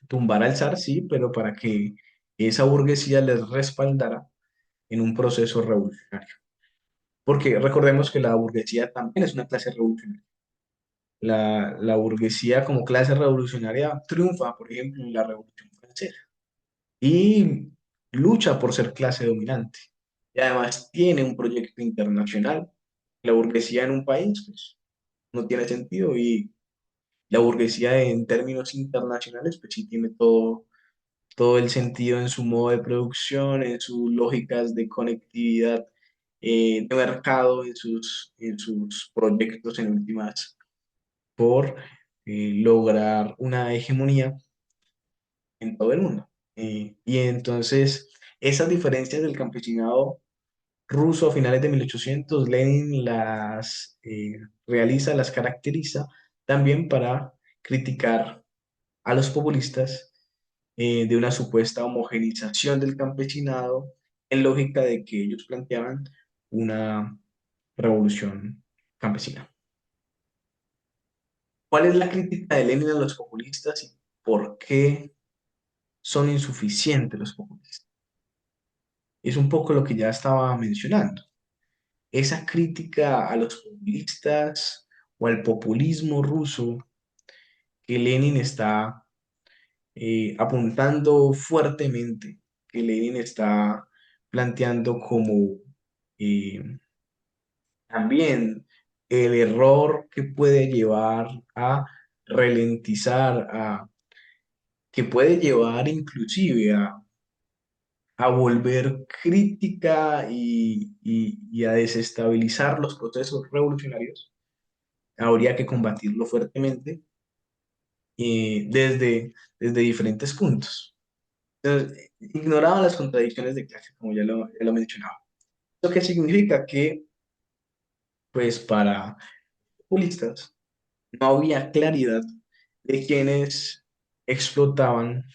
tumbar al zar, sí, pero para que esa burguesía les respaldara en un proceso revolucionario. Porque recordemos que la burguesía también es una clase revolucionaria. La burguesía como clase revolucionaria triunfa, por ejemplo, en la Revolución Francesa y lucha por ser clase dominante. Y además tiene un proyecto internacional. La burguesía en un país, pues, no tiene sentido y la burguesía en términos internacionales, pues sí tiene todo el sentido en su modo de producción, en sus lógicas de conectividad de mercado, en sus proyectos en últimas, por lograr una hegemonía en todo el mundo. Y entonces esas diferencias del campesinado ruso a finales de 1800, Lenin las realiza, las caracteriza también para criticar a los populistas de una supuesta homogenización del campesinado en lógica de que ellos planteaban una revolución campesina. ¿Cuál es la crítica de Lenin a los populistas y por qué son insuficientes los populistas? Es un poco lo que ya estaba mencionando. Esa crítica a los populistas o al populismo ruso que Lenin está apuntando fuertemente, que Lenin está planteando como eh, también el error que puede llevar a ralentizar, que puede llevar inclusive a volver crítica y a desestabilizar los procesos revolucionarios, habría que combatirlo fuertemente desde diferentes puntos. Entonces, ignoraba las contradicciones de clase, como ya lo mencionaba. ¿Lo que significa que, pues, para populistas no había claridad de quiénes explotaban,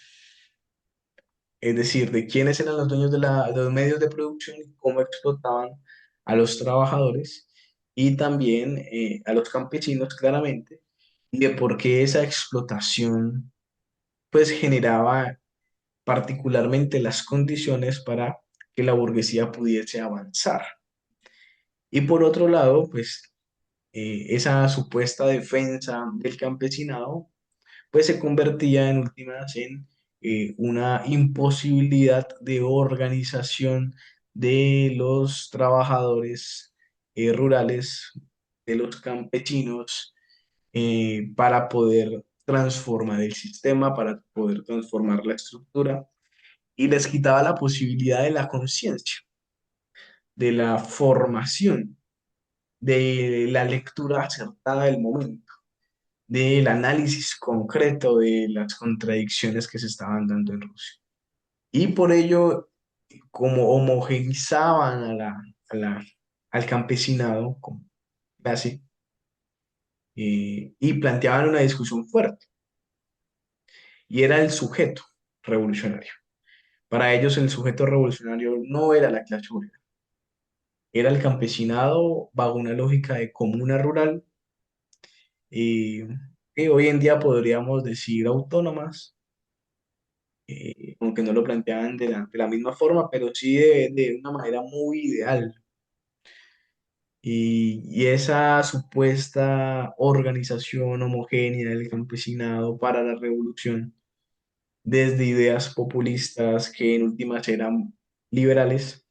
es decir, de quiénes eran los dueños de los medios de producción y cómo explotaban a los trabajadores y también a los campesinos, claramente, y de por qué esa explotación, pues, generaba particularmente las condiciones para que la burguesía pudiese avanzar. Y por otro lado, pues esa supuesta defensa del campesinado, pues se convertía en últimas en una imposibilidad de organización de los trabajadores rurales, de los campesinos, para poder transformar el sistema, para poder transformar la estructura y les quitaba la posibilidad de la conciencia, de la formación, de la lectura acertada del momento, del análisis concreto de las contradicciones que se estaban dando en Rusia. Y por ello, como homogenizaban a la- al campesinado como clase, y planteaban una discusión fuerte, y era el sujeto revolucionario. Para ellos el sujeto revolucionario no era la clase obrera, era el campesinado bajo una lógica de comuna rural, eh, que hoy en día podríamos decir autónomas, aunque no lo planteaban de la misma forma, pero sí de una manera muy ideal. Y esa supuesta organización homogénea del campesinado para la revolución, desde ideas populistas que en últimas eran liberales,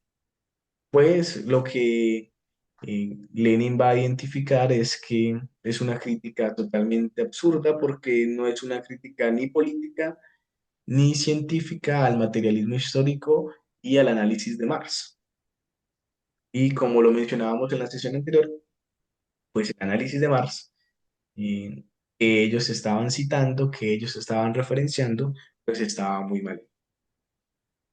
pues lo que Lenin va a identificar es que es una crítica totalmente absurda porque no es una crítica ni política ni científica al materialismo histórico y al análisis de Marx. Y como lo mencionábamos en la sesión anterior, pues el análisis de Marx, eh, que ellos estaban citando, que ellos estaban referenciando, pues estaba muy mal.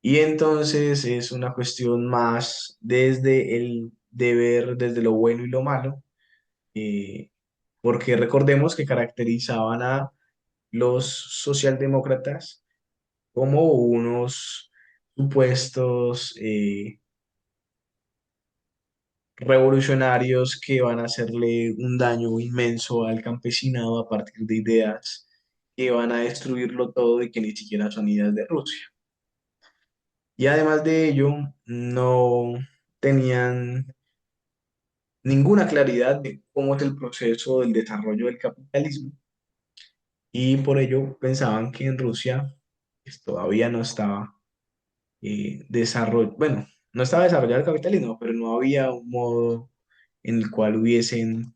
Y entonces es una cuestión más desde el deber, desde lo bueno y lo malo, eh, porque recordemos que caracterizaban a los socialdemócratas como unos supuestos revolucionarios que van a hacerle un daño inmenso al campesinado a partir de ideas que van a destruirlo todo y que ni siquiera son ideas de Rusia. Y además de ello, no tenían ninguna claridad de cómo es el proceso del desarrollo del capitalismo y por ello pensaban que en Rusia pues, todavía no estaba bueno, no estaba desarrollado el capitalismo, pero no había un modo en el cual hubiesen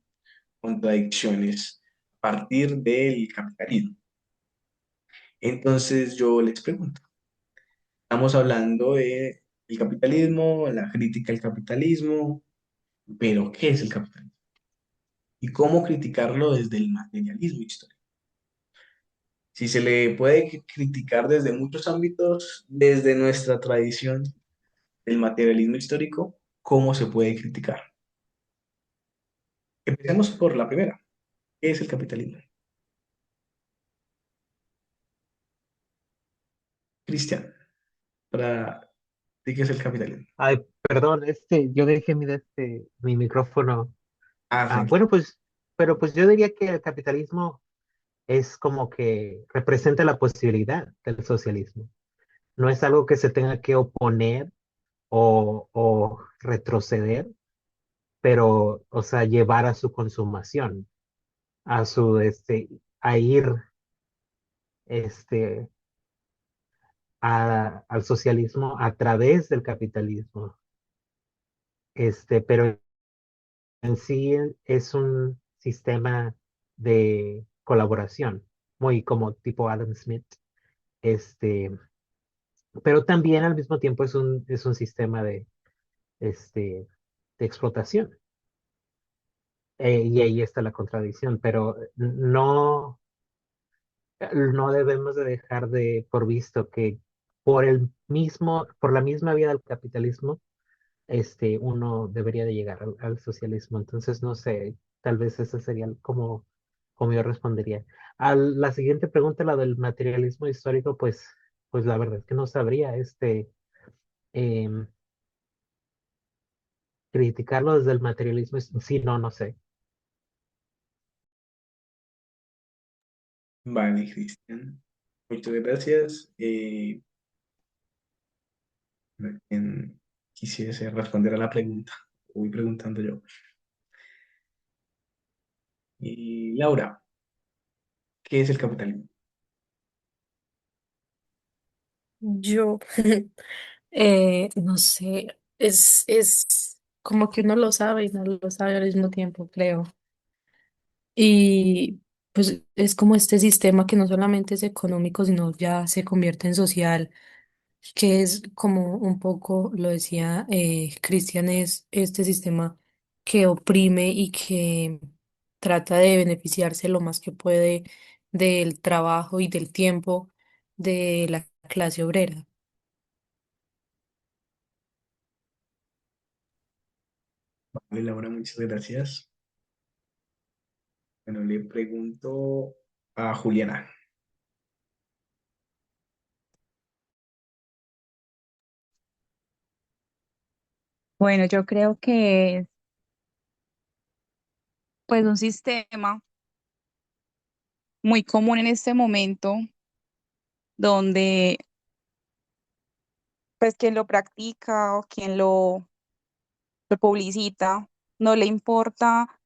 contradicciones a partir del capitalismo. Entonces yo les pregunto, estamos hablando de el capitalismo, la crítica al capitalismo, pero ¿qué es el capitalismo? ¿Y cómo criticarlo desde el materialismo histórico? Si se le puede criticar desde muchos ámbitos, desde nuestra tradición, el materialismo histórico, ¿cómo se puede criticar? Empecemos por la primera. ¿Qué es el capitalismo? Cristian, para ti, ¿qué es el capitalismo? Ay, perdón, yo dejé mi micrófono. Ah, tranquilo. Bueno, pues, pero pues yo diría que el capitalismo es como que representa la posibilidad del socialismo. No es algo que se tenga que oponer o retroceder, pero, o sea, llevar a su consumación, a ir, este, al socialismo a través del capitalismo. Pero en sí es un sistema de colaboración, muy como tipo Adam Smith, este, pero también al mismo tiempo es un sistema de explotación. Y ahí está la contradicción, pero no debemos de dejar de por visto que por la misma vía del capitalismo, uno debería de llegar al socialismo. Entonces, no sé, tal vez esa sería como yo respondería. A la siguiente pregunta, la del materialismo histórico, pues la verdad es que no sabría, em, criticarlo desde el materialismo, sí, no sé. Vale, Cristian. Muchas gracias. ¿Quién quisiese responder a la pregunta? Voy preguntando yo. Y Laura, ¿qué es el capitalismo? Yo, no sé, es como que uno lo sabe y no lo sabe al mismo tiempo, creo. Y pues es como este sistema que no solamente es económico, sino ya se convierte en social, que es como un poco, lo decía Cristian, es este sistema que oprime y que trata de beneficiarse lo más que puede del trabajo y del tiempo de la clase obrera. Vale, Laura, muchas gracias. Bueno, le pregunto a Juliana. Bueno, yo creo que es pues un sistema muy común en este momento donde pues quien lo practica o quien lo publicita no le importa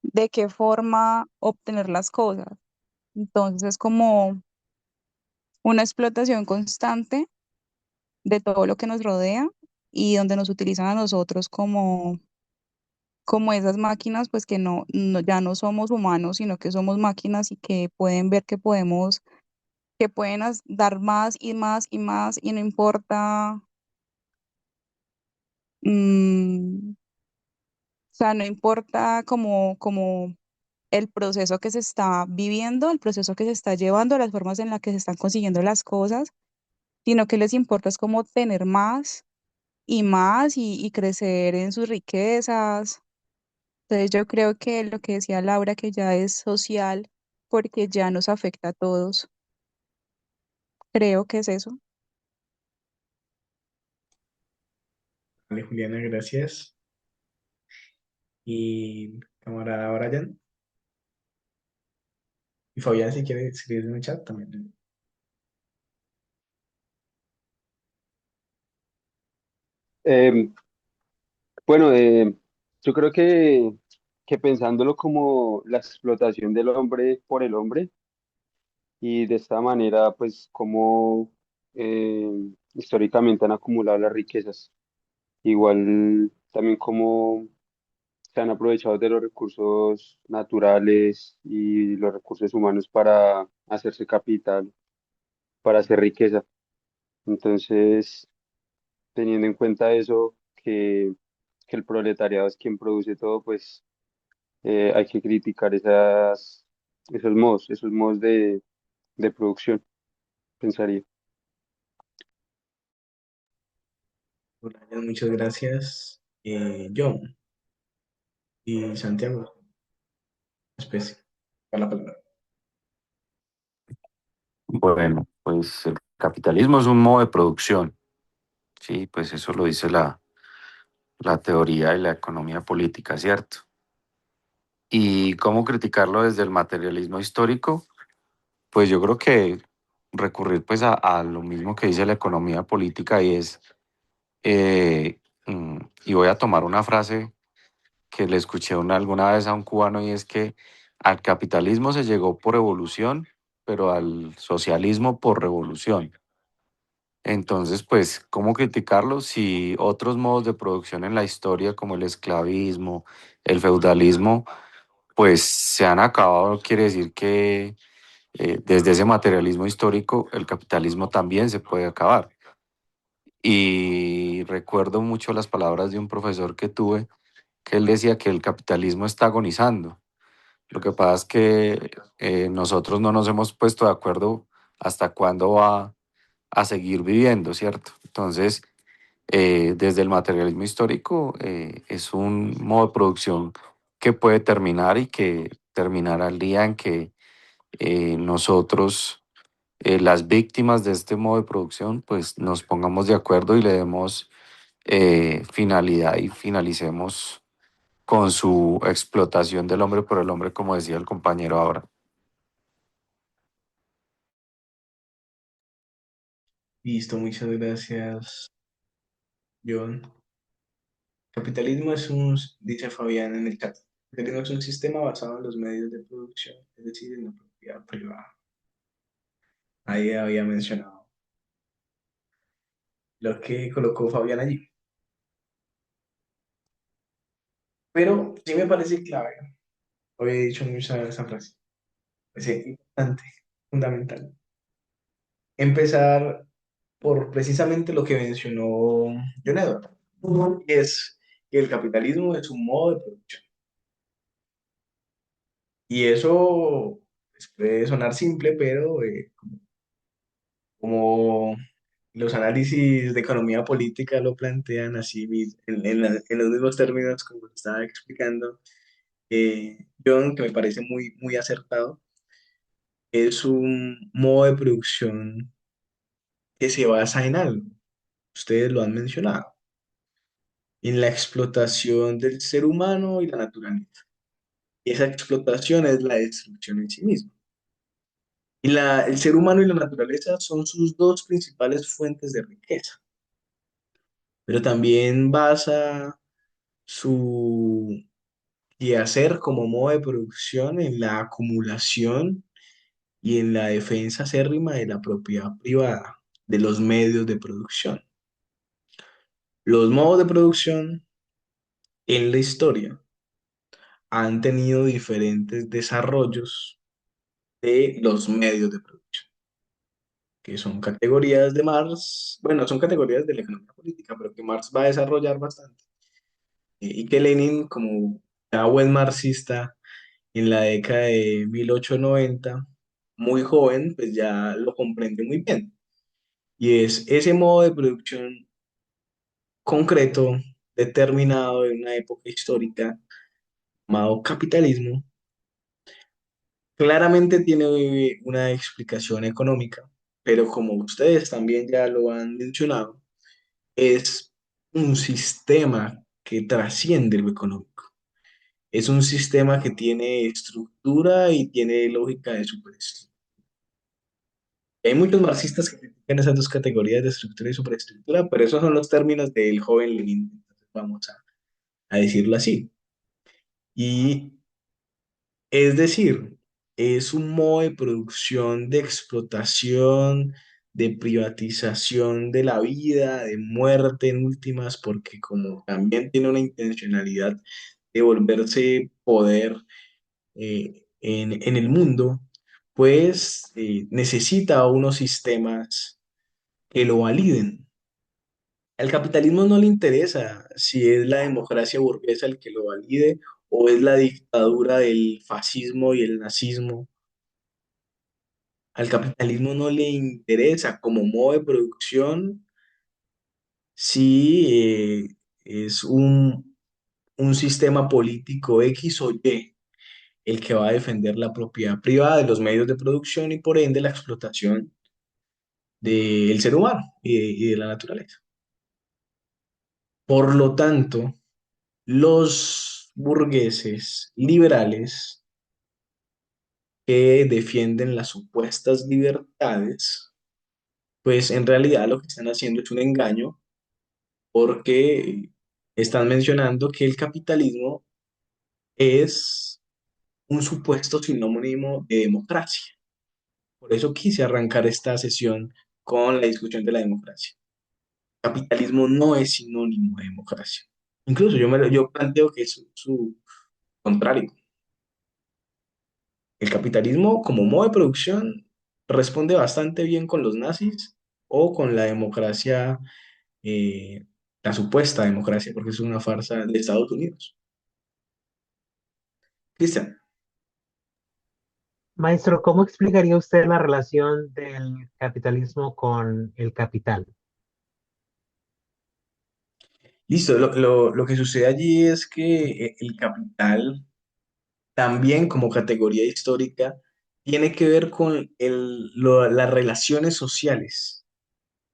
de qué forma obtener las cosas. Entonces es como una explotación constante de todo lo que nos rodea y donde nos utilizan a nosotros como esas máquinas, pues que ya no somos humanos, sino que somos máquinas y que pueden ver que que pueden dar más y más y más y no importa, o sea, no importa como el proceso que se está viviendo, el proceso que se está llevando, las formas en las que se están consiguiendo las cosas, sino que les importa es como tener más y más y crecer en sus riquezas. Entonces yo creo que lo que decía Laura, que ya es social, porque ya nos afecta a todos, creo que es eso. Vale, Juliana, gracias. Y camarada Brian. Y Fabián, si quiere escribir en el chat también. Eh, bueno, yo creo que pensándolo como la explotación del hombre por el hombre y de esta manera, pues como históricamente han acumulado las riquezas, igual también como se han aprovechado de los recursos naturales y los recursos humanos para hacerse capital, para hacer riqueza. Entonces, teniendo en cuenta eso, que el proletariado es quien produce todo, pues hay que criticar esos modos de producción, pensaría. Brian, muchas gracias. John y Santiago, especie, para la palabra. Bueno, pues el capitalismo es un modo de producción, sí, pues eso lo dice la teoría de la economía política, ¿cierto? ¿Y cómo criticarlo desde el materialismo histórico? Pues yo creo que recurrir pues a lo mismo que dice la economía política y es, eh, y voy a tomar una frase que le escuché alguna vez a un cubano y es que al capitalismo se llegó por evolución, pero al socialismo por revolución. Entonces, pues, ¿cómo criticarlo si otros modos de producción en la historia, como el esclavismo, el feudalismo, pues se han acabado? Quiere decir que desde ese materialismo histórico, el capitalismo también se puede acabar. Y recuerdo mucho las palabras de un profesor que tuve, que él decía que el capitalismo está agonizando. Lo que pasa es que nosotros no nos hemos puesto de acuerdo hasta cuándo va a seguir viviendo, ¿cierto? Entonces, desde el materialismo histórico, es un modo de producción que puede terminar y que terminará el día en que nosotros, las víctimas de este modo de producción, pues nos pongamos de acuerdo y le demos finalidad y finalicemos con su explotación del hombre por el hombre, como decía el compañero ahora. Listo, muchas gracias, John. Capitalismo es dice Fabián en el chat, capitalismo es un sistema basado en los medios de producción, es decir, en la propiedad privada. Ahí había mencionado lo que colocó Fabián allí. Pero sí me parece clave, hoy he dicho mucho esa frase, es importante, fundamental. Empezar por precisamente lo que mencionó John Edward, y es que el capitalismo es un modo de producción. Y eso pues, puede sonar simple, pero como los análisis de economía política lo plantean así, en los mismos términos como lo estaba explicando John, que me parece muy, muy acertado, es un modo de producción que se basa en algo. Ustedes lo han mencionado, en la explotación del ser humano y la naturaleza. Y esa explotación es la destrucción en sí misma. Y el ser humano y la naturaleza son sus dos principales fuentes de riqueza, pero también basa su quehacer como modo de producción en la acumulación y en la defensa acérrima de la propiedad privada, de los medios de producción. Los modos de producción en la historia han tenido diferentes desarrollos de los medios de producción, que son categorías de Marx, bueno, son categorías de la economía política, pero que Marx va a desarrollar bastante. Y que Lenin, como ya buen marxista en la década de 1890, muy joven, pues ya lo comprende muy bien. Y es ese modo de producción concreto, determinado en una época histórica, llamado capitalismo, claramente tiene una explicación económica, pero como ustedes también ya lo han mencionado, es un sistema que trasciende lo económico. Es un sistema que tiene estructura y tiene lógica de superestructura. Hay muchos marxistas que critican esas dos categorías de estructura y superestructura, pero esos son los términos del joven Lenin. Entonces vamos a decirlo así. Y es decir, es un modo de producción, de explotación, de privatización de la vida, de muerte en últimas, porque como también tiene una intencionalidad de volverse poder en el mundo, pues necesita unos sistemas que lo validen. Al capitalismo no le interesa si es la democracia burguesa el que lo valide o es la dictadura del fascismo y el nazismo Al capitalismo no le interesa como modo de producción si es un sistema político X o Y el que va a defender la propiedad privada de los medios de producción y por ende la explotación del ser humano y de la naturaleza. Por lo tanto, los burgueses liberales que defienden las supuestas libertades, pues en realidad lo que están haciendo es un engaño porque están mencionando que el capitalismo es un supuesto sinónimo de democracia. Por eso quise arrancar esta sesión con la discusión de la democracia. Capitalismo no es sinónimo de democracia. Incluso yo planteo que es su contrario. El capitalismo como modo de producción responde bastante bien con los nazis o con la democracia, eh, la supuesta democracia, porque es una farsa de Estados Unidos. Cristian, Maestro, ¿cómo explicaría usted la relación del capitalismo con el capital? listo. Lo que sucede allí es que el capital, también como categoría histórica, tiene que ver con las relaciones sociales,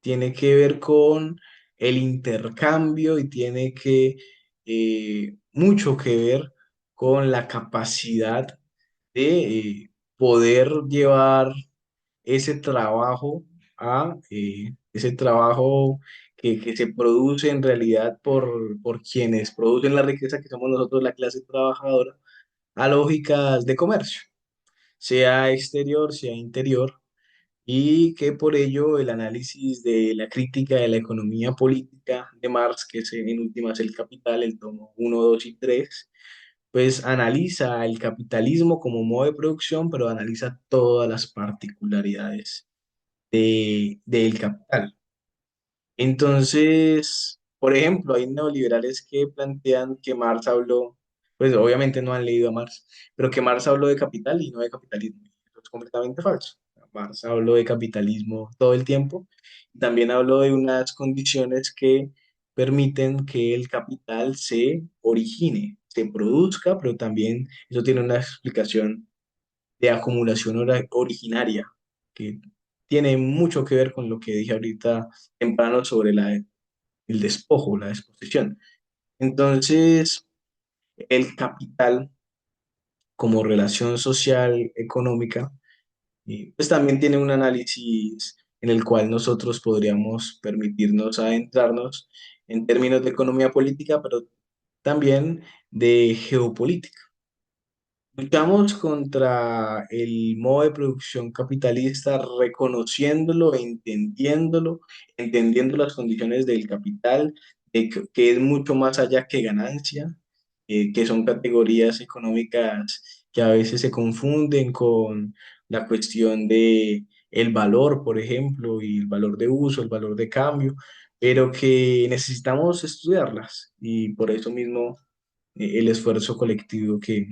tiene que ver con el intercambio y tiene mucho que ver con la capacidad de poder llevar ese trabajo ese trabajo que se produce en realidad por quienes producen la riqueza, que somos nosotros, la clase trabajadora, a lógicas de comercio, sea exterior, sea interior, y que por ello el análisis de la crítica de la economía política de Marx, que es en últimas el Capital, el tomo 1, 2 y 3, pues analiza el capitalismo como modo de producción, pero analiza todas las particularidades del capital. Entonces, por ejemplo, hay neoliberales que plantean que Marx habló, pues obviamente no han leído a Marx, pero que Marx habló de capital y no de capitalismo. Eso es completamente falso. Marx habló de capitalismo todo el tiempo. También habló de unas condiciones que permiten que el capital se origine, se produzca, pero también eso tiene una explicación de acumulación originaria, que tiene mucho que ver con lo que dije ahorita temprano sobre el despojo, la disposición. Entonces, el capital como relación social económica, pues también tiene un análisis en el cual nosotros podríamos permitirnos adentrarnos en términos de economía política, pero también de geopolítica. Luchamos contra el modo de producción capitalista, reconociéndolo, entendiendo las condiciones del capital, que es mucho más allá que ganancia, que son categorías económicas que a veces se confunden con la cuestión de el valor, por ejemplo, y el valor de uso, el valor de cambio, pero que necesitamos estudiarlas y por eso mismo el esfuerzo colectivo que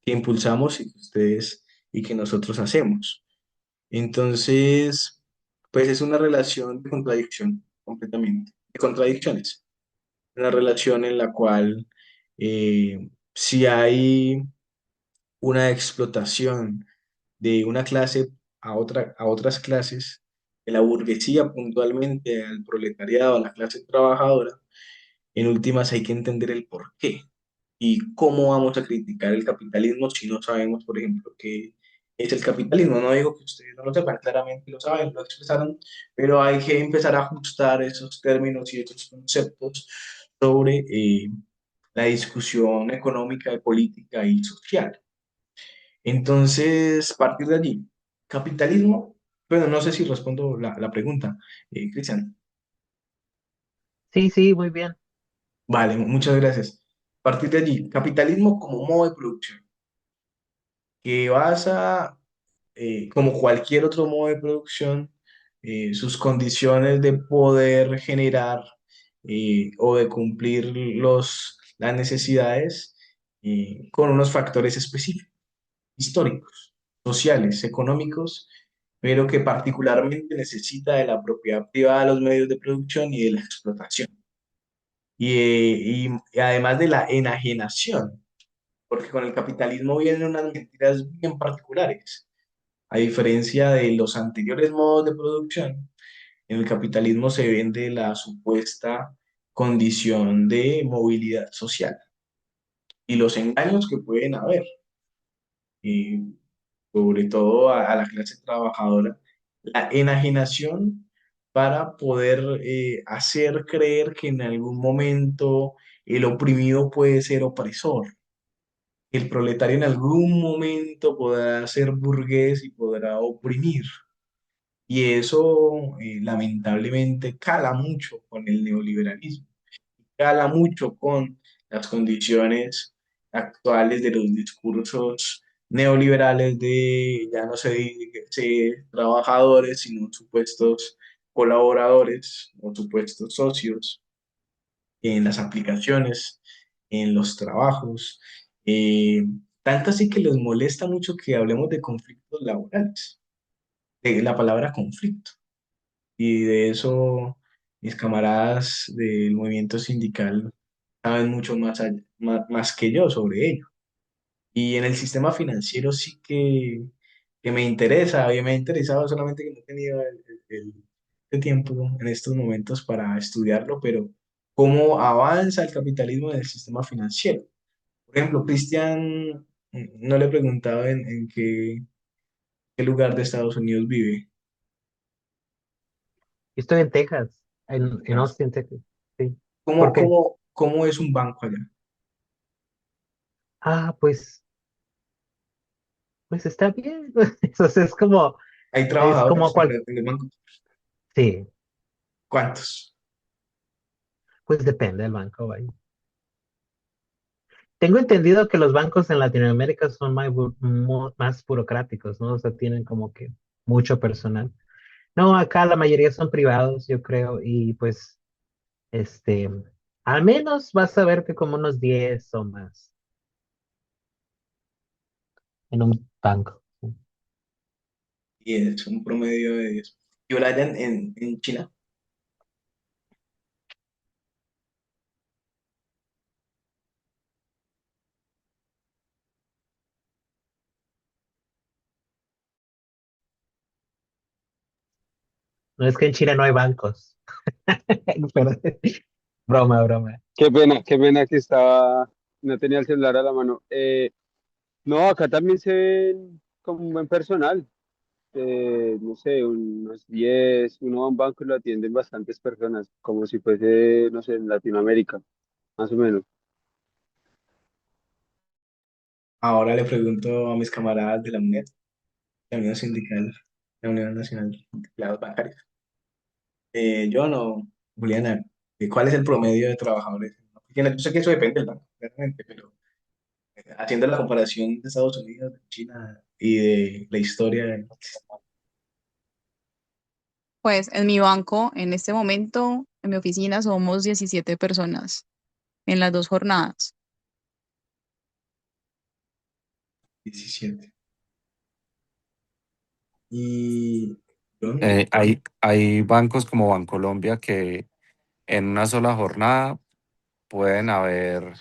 impulsamos y que ustedes y que nosotros hacemos. Entonces, pues es una relación de contradicción completamente, de contradicciones. Una relación en la cual si hay una explotación de una clase a otras clases, de la burguesía puntualmente, al proletariado, a la clase trabajadora, en últimas hay que entender el por qué. ¿Y cómo vamos a criticar el capitalismo si no sabemos, por ejemplo, qué es el capitalismo? No digo que ustedes no lo sepan, claramente lo saben, lo expresaron, pero hay que empezar a ajustar esos términos y esos conceptos sobre la discusión económica, política y social. Entonces, a partir de allí, capitalismo, bueno, no sé si respondo la pregunta, Cristian. Sí, sí, muy bien. Vale, muchas gracias. A partir de allí, capitalismo como modo de producción, que basa como cualquier otro modo de producción, sus condiciones de poder generar o de cumplir las necesidades con unos factores específicos, históricos, sociales, económicos, pero que particularmente necesita de la propiedad privada de los medios de producción y de la explotación. Y además de la enajenación, porque con el capitalismo vienen unas mentiras bien particulares. A diferencia de los anteriores modos de producción, en el capitalismo se vende la supuesta condición de movilidad social y los engaños que pueden haber, eh, sobre todo a la clase trabajadora, la enajenación para poder hacer creer que en algún momento el oprimido puede ser opresor. El proletario en algún momento podrá ser burgués y podrá oprimir. Y eso lamentablemente cala mucho con el neoliberalismo, cala mucho con las condiciones actuales de los discursos neoliberales de ya no se dice trabajadores, sino supuestos colaboradores o supuestos socios en las aplicaciones, en los trabajos. eh, Tanto así que les molesta mucho que hablemos de conflictos laborales, de la palabra conflicto. Y de eso mis camaradas del movimiento sindical saben mucho más que yo sobre ello. Y en el sistema financiero sí que me interesa, y me ha interesado, solamente que no he tenido el tiempo en estos momentos para estudiarlo, pero cómo avanza el capitalismo en el sistema financiero. Por ejemplo, Cristian, no le he preguntado en qué lugar de Estados Unidos vive. Yo estoy en Texas, en Austin, Texas. Sí. ¿Por qué? ¿Cómo es un banco allá? Ah, pues está bien. Entonces ¿Hay es trabajadores como que cual, trabajan en el banco? sí, ¿Cuántos? pues depende del banco, vaya. Tengo entendido que los bancos en Latinoamérica son más burocráticos, ¿no? O sea, tienen como que mucho personal. No, acá la mayoría son privados, yo creo, y pues, este, al menos vas a ver que como unos 10 o más en un banco. Y es un promedio de 10. Y ahora allá en China, No es que en Chile no hay bancos, pero broma, broma. Qué pena que estaba, no tenía el celular a la mano. No, acá también se ven como un buen personal. No sé, unos 10 uno va a un banco y lo atienden bastantes personas, como si fuese, no sé, en Latinoamérica, más o menos. ahora le pregunto a mis camaradas de la UNED, la Unión Sindical, la Unión Nacional de Empleados Bancarios. Yo no, Juliana, ¿cuál es el promedio de trabajadores? Porque yo sé que eso depende del banco, claramente, pero haciendo la comparación de Estados Unidos, de China y de la historia, Pues en mi banco, en este momento, en mi oficina, somos 17 personas en las dos jornadas. 17. Y yo no, Hay bancos como Bancolombia que en una sola jornada pueden haber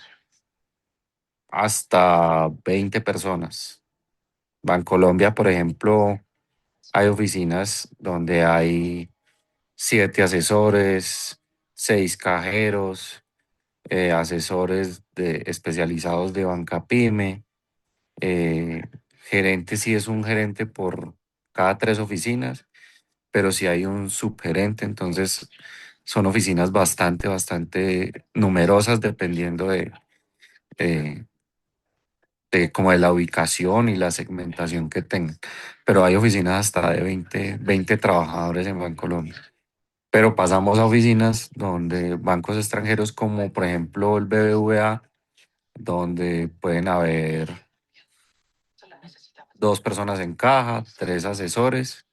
hasta 20 personas. Bancolombia, por ejemplo, hay oficinas donde hay 7 asesores, 6 cajeros, asesores especializados de banca pyme, eh, gerente sí es un gerente por cada 3 oficinas, pero si hay un subgerente, entonces son oficinas bastante numerosas dependiendo de, como de la ubicación y la segmentación que tengan. Pero hay oficinas hasta de 20 trabajadores en Bancolombia. Pero pasamos a oficinas donde bancos extranjeros como por ejemplo el BBVA, donde pueden haber 2 personas en caja, 3 asesores,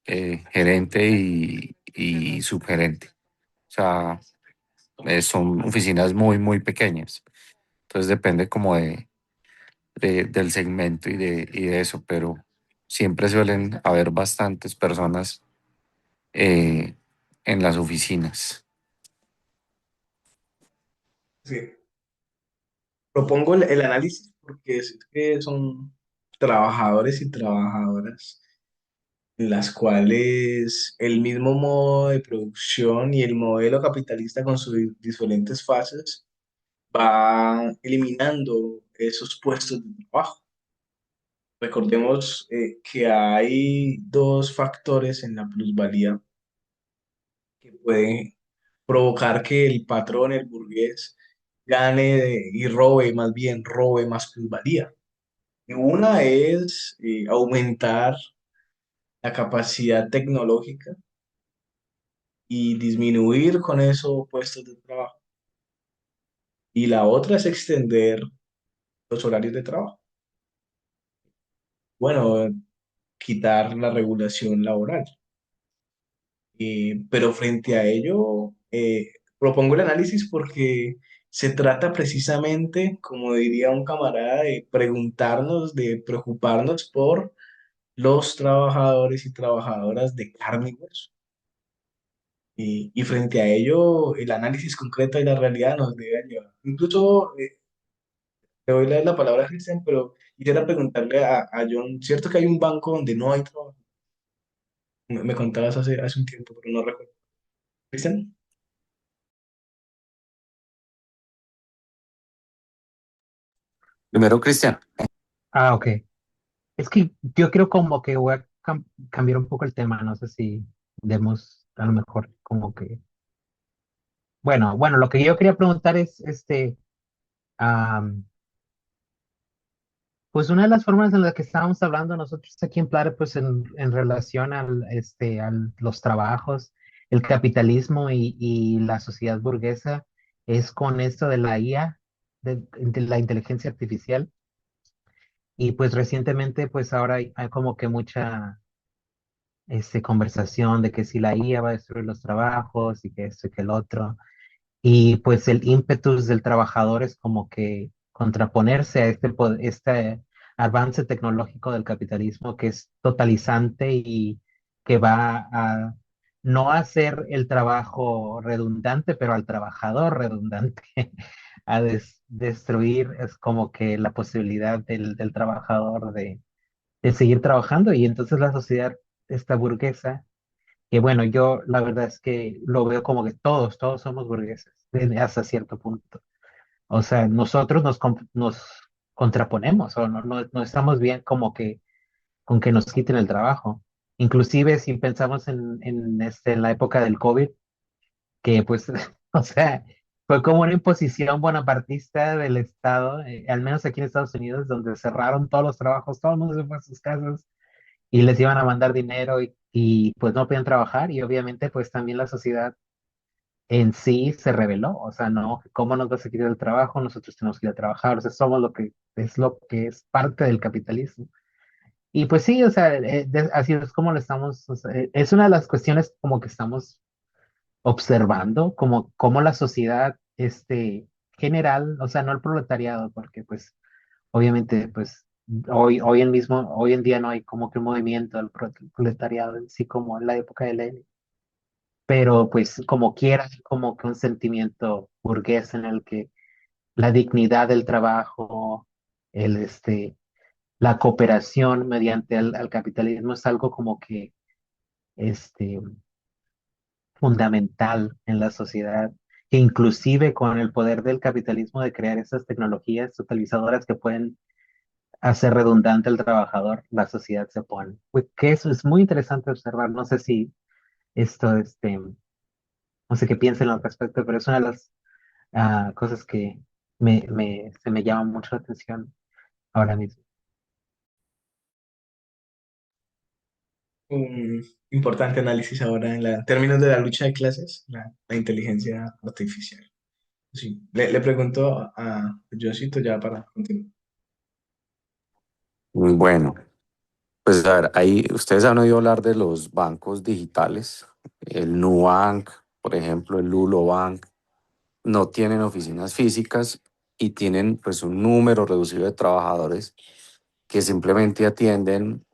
gerente y subgerente. O sea, son oficinas muy pequeñas. Entonces depende como del segmento y de eso, pero siempre suelen haber bastantes personas eh, en las oficinas. Sí. Propongo el análisis porque es que son trabajadores y trabajadoras en las cuales el mismo modo de producción y el modelo capitalista con sus diferentes fases va eliminando esos puestos de trabajo. Recordemos que hay dos factores en la plusvalía que pueden provocar que el patrón, el burgués, y robe, más bien robe más plusvalía. Y una es aumentar la capacidad tecnológica y disminuir con eso puestos de trabajo. Y la otra es extender los horarios de trabajo. Bueno, quitar la regulación laboral. Pero frente a ello, propongo el análisis porque se trata precisamente, como diría un camarada, de preguntarnos, de preocuparnos por los trabajadores y trabajadoras de carne y hueso. Y frente a ello, el análisis concreto de la realidad nos debe llevar. Incluso te voy a leer la palabra a Cristian, pero quisiera preguntarle a John, ¿cierto que hay un banco donde no hay trabajo? Me contabas hace un tiempo, pero no recuerdo. ¿Cristian? Primero, Cristian. Ah, ok. Es que yo creo como que voy a cambiar un poco el tema. No sé si demos a lo mejor como que. Bueno, lo que yo quería preguntar es, pues una de las formas en las que estábamos hablando nosotros aquí en Plare, pues en relación a los trabajos, el capitalismo y la sociedad burguesa, es con esto de la IA, de la inteligencia artificial. Y pues recientemente, pues ahora hay como que mucha conversación de que si la IA va a destruir los trabajos y que esto y que el otro. Y pues el ímpetus del trabajador es como que contraponerse a este avance tecnológico del capitalismo que es totalizante y que va a no hacer el trabajo redundante, pero al trabajador redundante, a destruir es como que la posibilidad del trabajador de seguir trabajando. Y entonces la sociedad, esta burguesa, que bueno, yo la verdad es que lo veo como que todos somos burgueses, hasta cierto punto. O sea, nosotros nos contraponemos o no estamos bien como que con que nos quiten el trabajo. Inclusive si pensamos en la época del COVID, que pues, o sea, fue como una imposición bonapartista del Estado, al menos aquí en Estados Unidos, donde cerraron todos los trabajos, todo el mundo se fue a sus casas y les iban a mandar dinero y pues no podían trabajar y obviamente pues también la sociedad en sí se rebeló, o sea, no, ¿cómo nos vas a quitar el trabajo? Nosotros tenemos que ir a trabajar, o sea, somos lo que es parte del capitalismo. Y pues sí, o sea, así es como lo estamos, o sea, es una de las cuestiones como que estamos observando, como la sociedad general, o sea, no el proletariado, porque pues obviamente pues hoy en día no hay como que un movimiento del proletariado en sí como en la época de Lenin, pero pues como quiera, como que un sentimiento burgués en el que la dignidad del trabajo, el la cooperación mediante al capitalismo es algo como que este fundamental en la sociedad, que inclusive con el poder del capitalismo de crear esas tecnologías totalizadoras que pueden hacer redundante al trabajador, la sociedad se opone. Pues, que eso es muy interesante observar. No sé si esto, no sé qué piensen al respecto, pero es una de las cosas que se me llama mucho la atención ahora mismo. Un importante análisis ahora en términos de la lucha de clases, la inteligencia artificial. Sí, le pregunto a Josito ya para continuar. Bueno, pues a ver, ahí ustedes han oído hablar de los bancos digitales, el Nubank, por ejemplo, el Lulo Bank, no tienen oficinas físicas y tienen pues un número reducido de trabajadores que simplemente atienden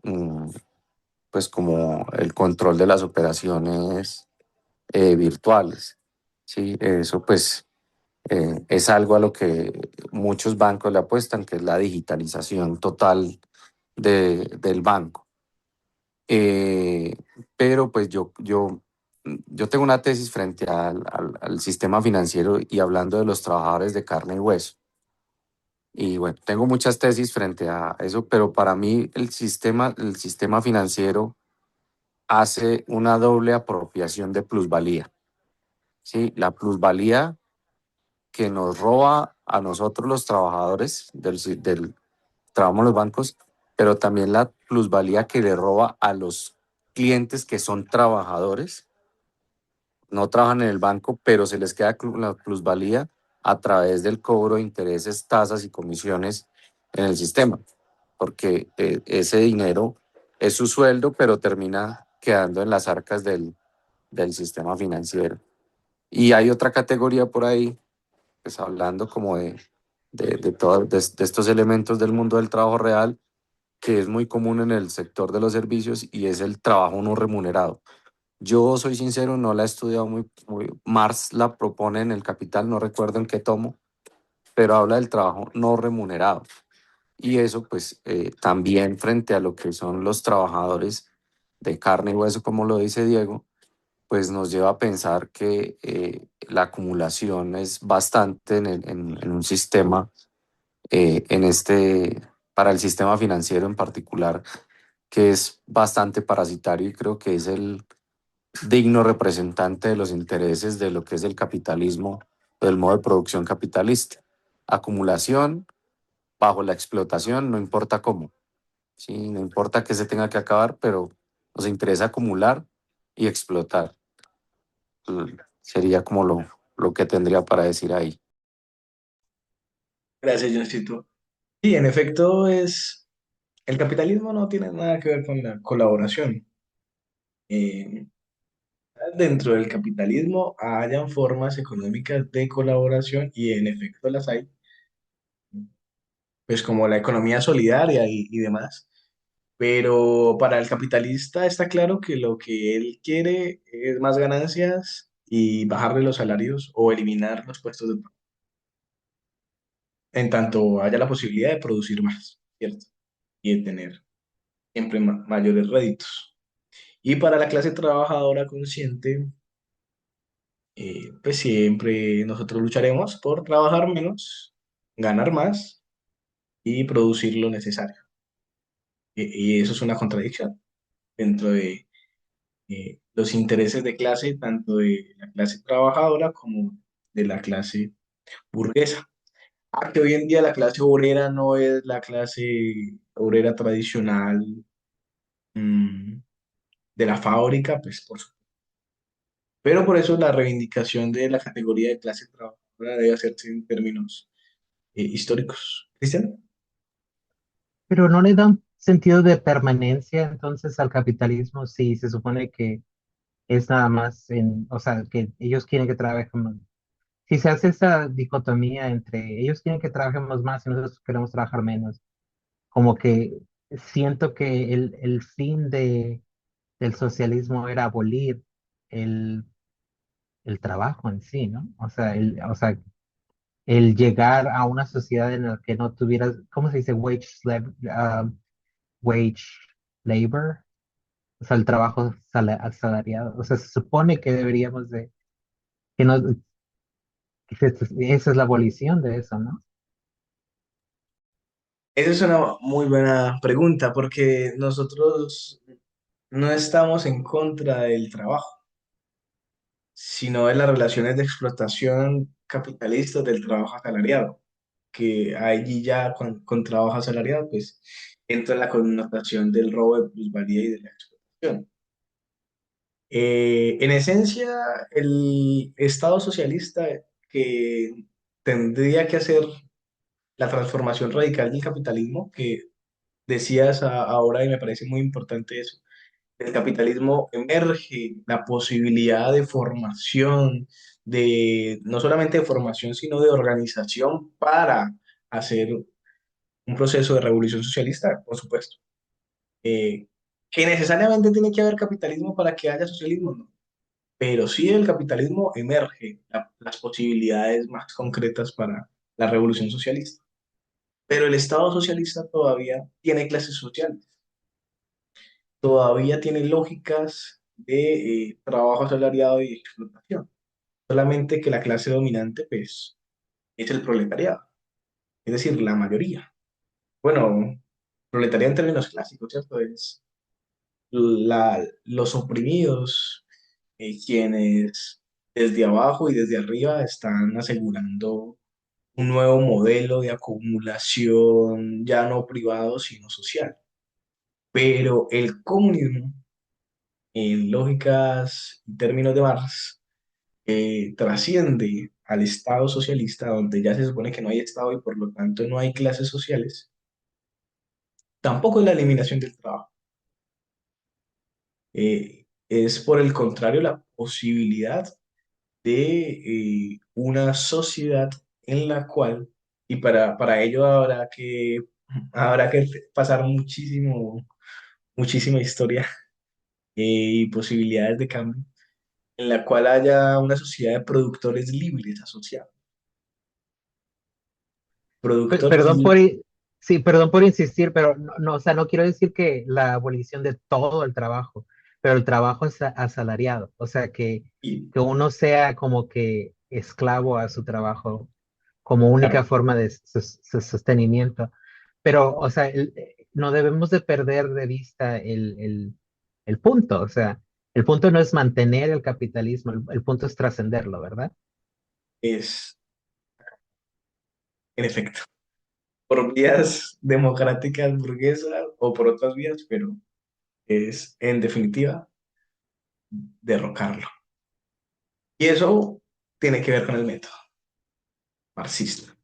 pues como el control de las operaciones virtuales. Sí, eso pues es algo a lo que muchos bancos le apuestan, que es la digitalización total del banco. Eh, pero pues yo tengo una tesis frente al sistema financiero y hablando de los trabajadores de carne y hueso. Y bueno, tengo muchas tesis frente a eso, pero para mí el sistema financiero hace una doble apropiación de plusvalía. ¿Sí? La plusvalía que nos roba a nosotros los trabajadores del trabajo en los bancos, pero también la plusvalía que le roba a los clientes que son trabajadores, no trabajan en el banco, pero se les queda la plusvalía a través del cobro de intereses, tasas y comisiones en el sistema, porque ese dinero es su sueldo, pero termina quedando en las arcas del sistema financiero. Y hay otra categoría por ahí, pues hablando como de estos elementos del mundo del trabajo real, que es muy común en el sector de los servicios y es el trabajo no remunerado. Yo soy sincero, no la he estudiado muy. Marx la propone en El Capital, no recuerdo en qué tomo, pero habla del trabajo no remunerado. Y eso, pues, también frente a lo que son los trabajadores de carne y hueso, como lo dice Diego, pues nos lleva a pensar que la acumulación es bastante en un sistema, para el sistema financiero en particular, que es bastante parasitario y creo que es el digno representante de los intereses de lo que es el capitalismo, del modo de producción capitalista. Acumulación bajo la explotación, no importa cómo, ¿sí? No importa que se tenga que acabar, pero nos interesa acumular y explotar. Sería como lo que tendría para decir ahí. Gracias, Johncito. Sí, en efecto, el capitalismo no tiene nada que ver con la colaboración. Eh, Dentro del capitalismo hayan formas económicas de colaboración y en efecto las hay, pues como la economía solidaria y demás. Pero para el capitalista está claro que lo que él quiere es más ganancias y bajarle los salarios o eliminar los puestos de trabajo, en tanto haya la posibilidad de producir más, ¿cierto? Y de tener siempre mayores réditos. Y para la clase trabajadora consciente, pues siempre nosotros lucharemos por trabajar menos, ganar más y producir lo necesario. Y eso es una contradicción dentro de los intereses de clase, tanto de la clase trabajadora como de la clase burguesa. Que hoy en día la clase obrera no es la clase obrera tradicional, mm, de la fábrica, pues por supuesto. Pero por eso la reivindicación de la categoría de clase trabajadora debe hacerse en términos históricos. ¿Cristian? Pero no le dan sentido de permanencia entonces al capitalismo si se supone que es nada más o sea, que ellos quieren que trabajemos. Si se hace esa dicotomía entre ellos quieren que trabajemos más y nosotros queremos trabajar menos, como que siento que el fin del socialismo era abolir el, el trabajo en sí, ¿no? O sea, el llegar a una sociedad en la que no tuvieras, ¿cómo se dice? Wage labor, o sea, el trabajo asalariado. O sea, se supone que deberíamos que no, esa es la abolición de eso, ¿no? Esa es una muy buena pregunta porque nosotros no estamos en contra del trabajo, sino de las relaciones de explotación capitalistas del trabajo asalariado, que allí ya con trabajo asalariado pues entra la connotación del robo de plusvalía y de la explotación. En esencia, el Estado socialista que tendría que hacer la transformación radical del capitalismo, que decías ahora y me parece muy importante eso, del capitalismo emerge la posibilidad de formación, no solamente de formación, sino de organización para hacer un proceso de revolución socialista, por supuesto. Eh, que necesariamente tiene que haber capitalismo para que haya socialismo, ¿no? Pero sí del capitalismo emerge las posibilidades más concretas para la revolución socialista. Pero el Estado socialista todavía tiene clases sociales, todavía tiene lógicas de trabajo asalariado y explotación. Solamente que la clase dominante, pues, es el proletariado, es decir, la mayoría. Bueno, proletariado en términos clásicos, ¿cierto? Es los oprimidos, quienes desde abajo y desde arriba están asegurando un nuevo modelo de acumulación ya no privado, sino social. Pero el comunismo, en lógicas y términos de Marx, trasciende al Estado socialista, donde ya se supone que no hay Estado y por lo tanto no hay clases sociales, tampoco es la eliminación del trabajo. Es por el contrario la posibilidad de una sociedad en la cual, y para ello habrá que pasar muchísima historia y posibilidades de cambio, en la cual haya una sociedad de productores libres asociados. Productores Perdón libres. sí, perdón por insistir, pero no, o sea, no quiero decir que la abolición de todo el trabajo, pero el trabajo es asalariado, o sea, Y, que uno sea como que esclavo a su trabajo como única claro, forma de sostenimiento. Pero, o sea, no debemos de perder de vista el punto, o sea, el punto no es mantener el capitalismo, el punto es trascenderlo, ¿verdad? es, en efecto, por vías democráticas burguesas o por otras vías, pero es, en definitiva, derrocarlo. Y eso tiene que ver con el método marxista,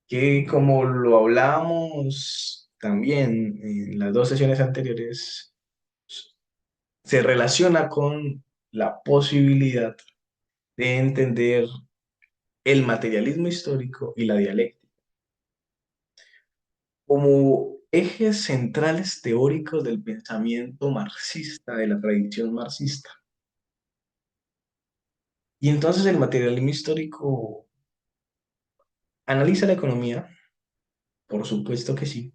que como lo hablábamos también en las dos sesiones anteriores, se relaciona con la posibilidad de entender el materialismo histórico y la dialéctica como ejes centrales teóricos del pensamiento marxista, de la tradición marxista. Y entonces el materialismo histórico analiza la economía, por supuesto que sí,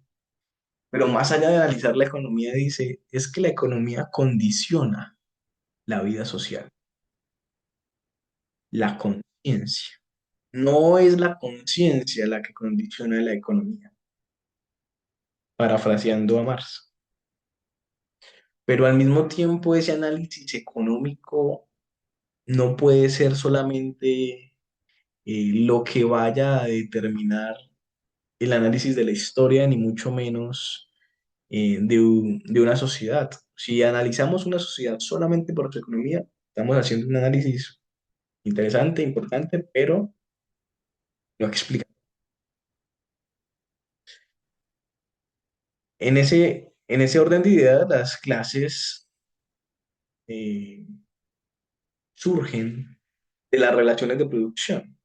pero más allá de analizar la economía, dice, es que la economía condiciona la vida social, la conciencia. No es la conciencia la que condiciona la economía, parafraseando a Marx. Pero al mismo tiempo ese análisis económico no puede ser solamente lo que vaya a determinar el análisis de la historia, ni mucho menos de una sociedad. Si analizamos una sociedad solamente por su economía, estamos haciendo un análisis interesante, importante, pero no explica. En ese orden de ideas, las clases eh, surgen de las relaciones de producción,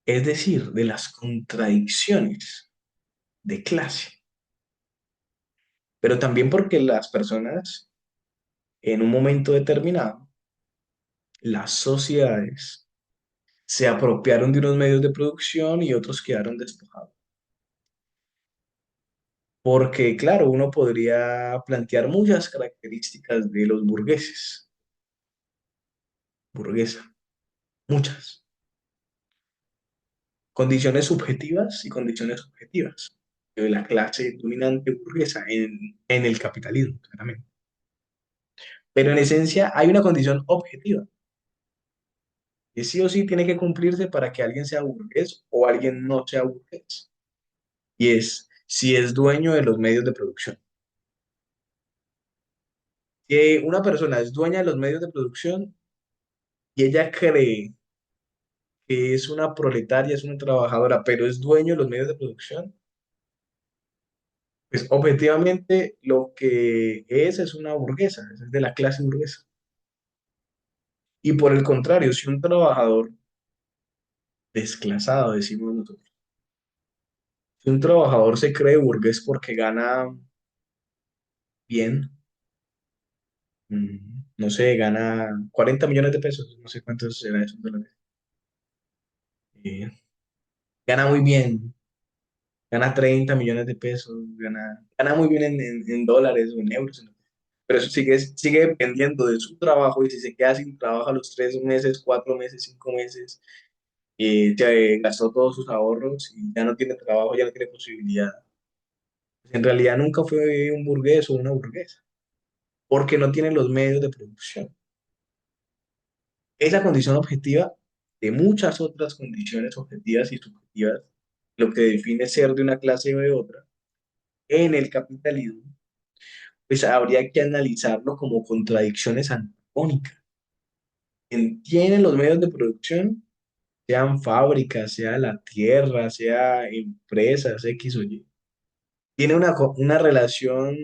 es decir, de las contradicciones de clase, pero también porque las personas en un momento determinado, las sociedades se apropiaron de unos medios de producción y otros quedaron despojados. Porque, claro, uno podría plantear muchas características de los burgueses, burguesa, muchas. Condiciones subjetivas y condiciones objetivas de la clase dominante burguesa en el capitalismo, claramente. Pero en esencia hay una condición objetiva, que sí o sí tiene que cumplirse para que alguien sea burgués o alguien no sea burgués. Y es si es dueño de los medios de producción. Si una persona es dueña de los medios de producción y ella cree que es una proletaria, es una trabajadora, pero es dueño de los medios de producción, pues objetivamente lo que es una burguesa, es de la clase burguesa. Y por el contrario, si un trabajador desclasado, decimos nosotros. Si un trabajador se cree burgués porque gana bien, no sé, gana 40 millones de pesos, no sé cuántos será eso en dólares. eh, Gana muy bien, gana 30 millones de pesos, gana muy bien en dólares o en euros, ¿no? Pero eso sigue dependiendo de su trabajo y si se queda sin trabajo a los 3 meses, 4 meses, 5 meses, ya gastó todos sus ahorros y ya no tiene trabajo, ya no tiene posibilidad. Pues en realidad nunca fue un burgués o una burguesa, porque no tiene los medios de producción. Esa condición objetiva de muchas otras condiciones objetivas y subjetivas, lo que define ser de una clase o de otra, en el capitalismo, pues habría que analizarlo como contradicciones antagónicas. Quien tiene los medios de producción, sean fábricas, sea la tierra, sea empresas, X o Y, tiene una relación,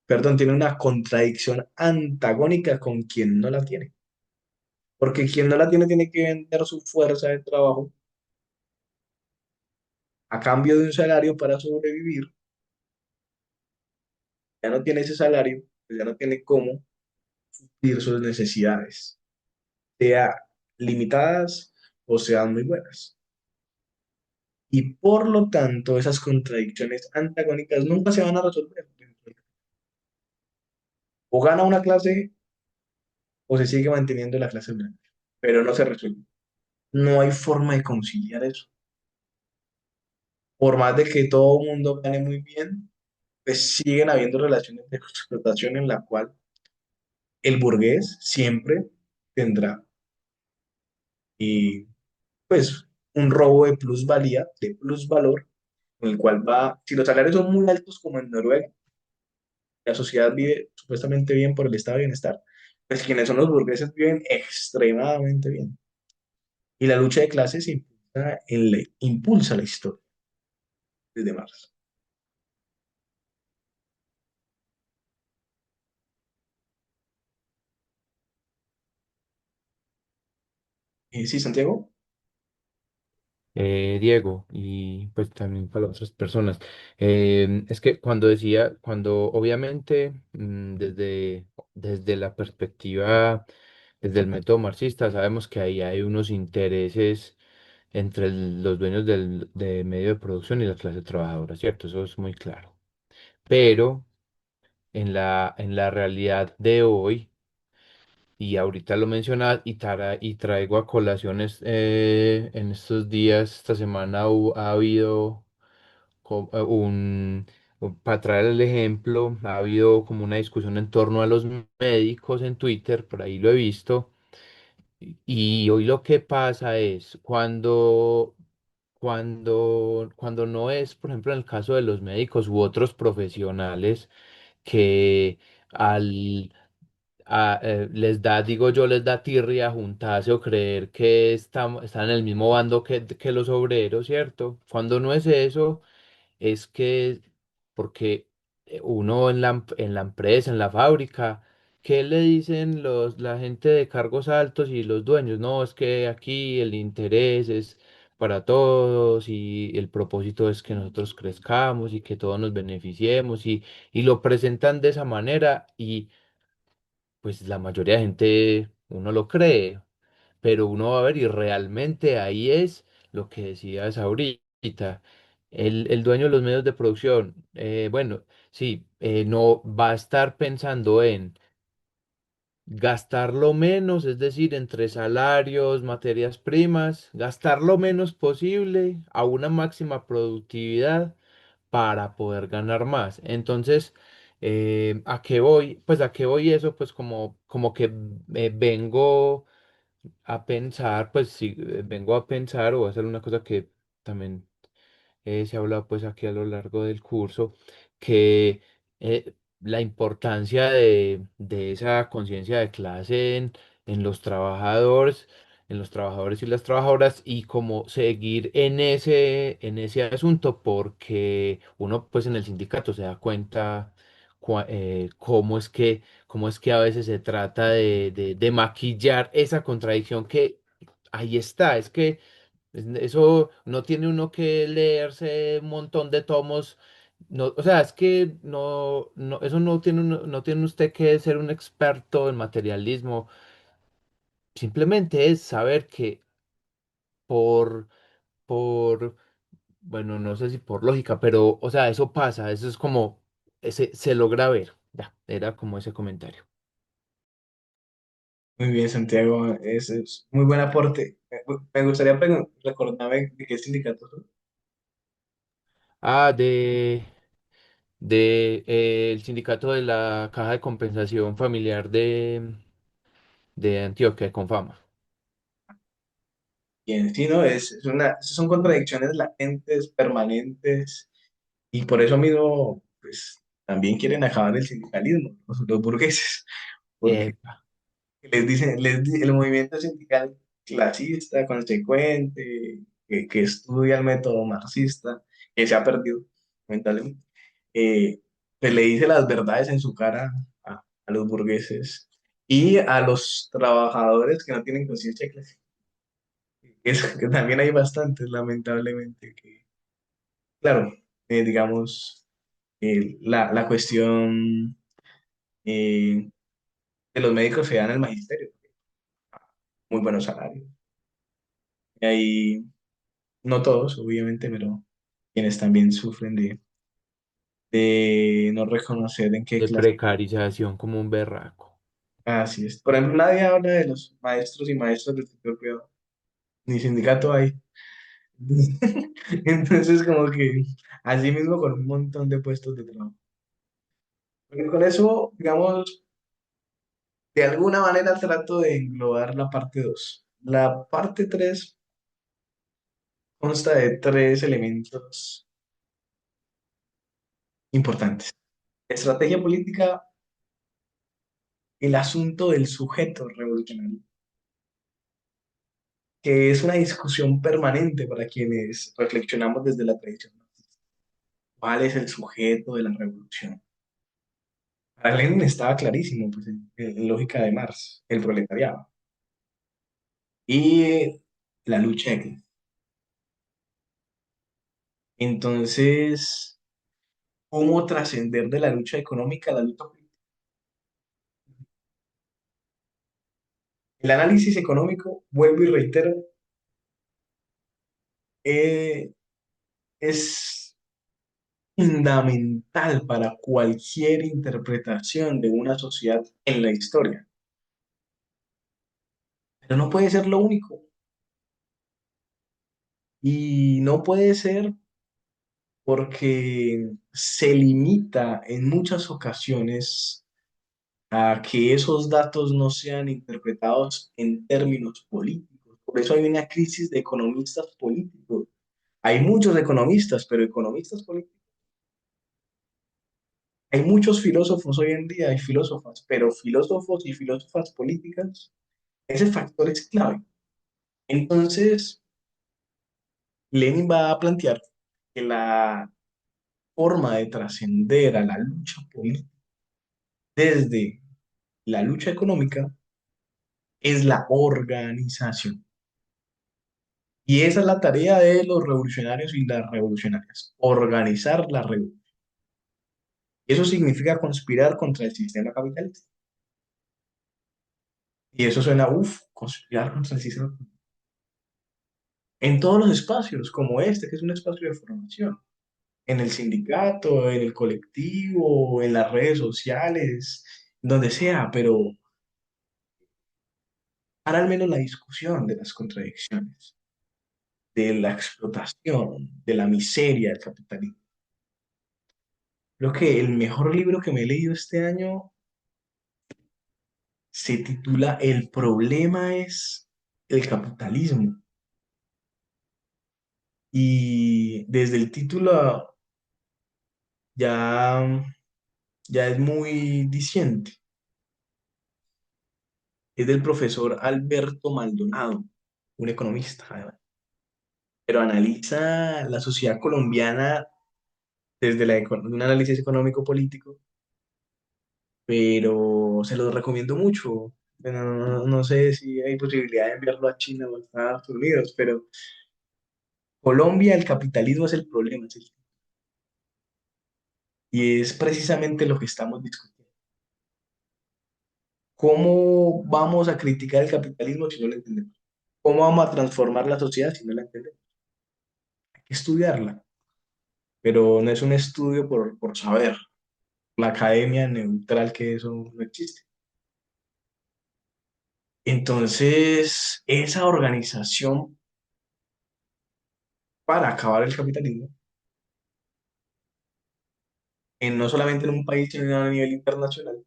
perdón, tiene una contradicción antagónica con quien no la tiene. Porque quien no la tiene tiene que vender su fuerza de trabajo a cambio de un salario para sobrevivir. Ya no tiene ese salario, pues ya no tiene cómo suplir sus necesidades, sea limitadas o sean muy buenas. Y por lo tanto, esas contradicciones antagónicas nunca se van a resolver. O gana una clase o se sigue manteniendo la clase blanca, pero no se resuelve. No hay forma de conciliar eso. Por más de que todo el mundo gane muy bien, pues siguen habiendo relaciones de explotación en la cual el burgués siempre tendrá y pues un robo de plusvalía, de plusvalor, con el cual va, si los salarios son muy altos como en Noruega, la sociedad vive supuestamente bien por el estado de bienestar, pues quienes son los burgueses viven extremadamente bien. Y la lucha de clases impulsa la historia desde Marx. Sí, Santiago. Diego, y pues también para otras personas. Es que cuando obviamente desde la perspectiva, desde el método marxista, sabemos que ahí hay unos intereses entre los dueños de medio de producción y la clase trabajadora, ¿cierto? Eso es muy claro. Pero en la realidad de hoy, y ahorita lo mencionas y traigo a colaciones en estos días, esta semana ha habido para traer el ejemplo, ha habido como una discusión en torno a los médicos en Twitter, por ahí lo he visto, y hoy lo que pasa es cuando no es, por ejemplo, en el caso de los médicos u otros profesionales, que al les da tirria juntarse o creer que están en el mismo bando que los obreros, ¿cierto? Cuando no es eso, es que porque uno en la empresa, en la fábrica, ¿qué le dicen la gente de cargos altos y los dueños? No, es que aquí el interés es para todos y el propósito es que nosotros crezcamos y que todos nos beneficiemos y lo presentan de esa manera y pues la mayoría de gente, uno lo cree, pero uno va a ver y realmente ahí es lo que decías ahorita. El dueño de los medios de producción, bueno, sí, no va a estar pensando en gastar lo menos, es decir, entre salarios, materias primas, gastar lo menos posible a una máxima productividad para poder ganar más. Entonces, ¿a qué voy? Pues a qué voy eso, pues como que vengo a pensar, pues sí, vengo a pensar o a hacer una cosa que también se ha hablado pues aquí a lo largo del curso, que la importancia de esa conciencia de clase en los trabajadores y las trabajadoras y cómo seguir en ese asunto, porque uno pues en el sindicato se da cuenta cómo es que a veces se trata de maquillar esa contradicción que ahí está, es que Eso no tiene uno que leerse un montón de tomos. No, o sea, es que eso no tiene usted que ser un experto en materialismo. Simplemente es saber que por, por, bueno, no sé si por lógica, pero, o sea, eso pasa, eso es como, se logra ver. Ya, era como ese comentario. Muy bien, Santiago, ese es muy buen aporte. Me gustaría recordarme de qué sindicato son. Ah, el sindicato de la Caja de Compensación Familiar de Antioquia, de Confama. Bien, sí, ¿no? Son contradicciones latentes, permanentes, y por eso mismo, pues, también quieren acabar el sindicalismo, los burgueses, porque Epa, el movimiento sindical clasista, consecuente, que estudia el método marxista, que se ha perdido, lamentablemente, pues le dice las verdades en su cara a los burgueses y a los trabajadores que no tienen conciencia de clase. Que también hay bastantes, lamentablemente, que, claro, digamos, la cuestión eh, de los médicos se da en el magisterio, muy buenos salarios. Y ahí, no todos, obviamente, pero quienes también sufren de no reconocer en qué de clase. precarización como un berraco. Así es. Por ejemplo, nadie habla de los maestros y maestras del sector privado, ni sindicato hay. Entonces, como que así mismo con un montón de puestos de trabajo. Porque con eso, digamos, de alguna manera trato de englobar la parte 2. La parte 3 consta de tres elementos importantes. Estrategia política, el asunto del sujeto revolucionario, que es una discusión permanente para quienes reflexionamos desde la tradición marxista. ¿Cuál es el sujeto de la revolución? Para Lenin estaba clarísimo, pues, en lógica de Marx, el proletariado. Y la lucha de clases. Entonces, ¿cómo trascender de la lucha económica a la lucha política? El análisis económico, vuelvo y reitero, eh, es fundamental para cualquier interpretación de una sociedad en la historia, pero no puede ser lo único. Y no puede ser porque se limita en muchas ocasiones a que esos datos no sean interpretados en términos políticos. Por eso hay una crisis de economistas políticos. Hay muchos economistas, pero economistas políticos. Hay muchos filósofos hoy en día, hay filósofas, pero filósofos y filósofas políticas, ese factor es clave. Entonces, Lenin va a plantear que la forma de trascender a la lucha política desde la lucha económica es la organización. Y esa es la tarea de los revolucionarios y las revolucionarias, organizar la revolución. Eso significa conspirar contra el sistema capitalista. Y eso suena, uff, conspirar contra el sistema en todos los espacios, como este, que es un espacio de formación, en el sindicato, en el colectivo, en las redes sociales, donde sea, pero para al menos la discusión de las contradicciones, de la explotación, de la miseria del capitalismo. Creo que el mejor libro que me he leído este año se titula El problema es el capitalismo. Y desde el título ya, ya es muy diciente. Es del profesor Alberto Maldonado, un economista, además, pero analiza la sociedad colombiana desde un análisis económico-político, pero se lo recomiendo mucho. Bueno, no sé si hay posibilidad de enviarlo a China o a Estados Unidos, pero Colombia, el capitalismo es el problema, ¿sí? Y es precisamente lo que estamos discutiendo. ¿Cómo vamos a criticar el capitalismo si no lo entendemos? ¿Cómo vamos a transformar la sociedad si no la entendemos? Hay que estudiarla, pero no es un estudio por saber, la academia neutral que eso no existe. Entonces, esa organización para acabar el capitalismo, no solamente en un país, sino a nivel internacional,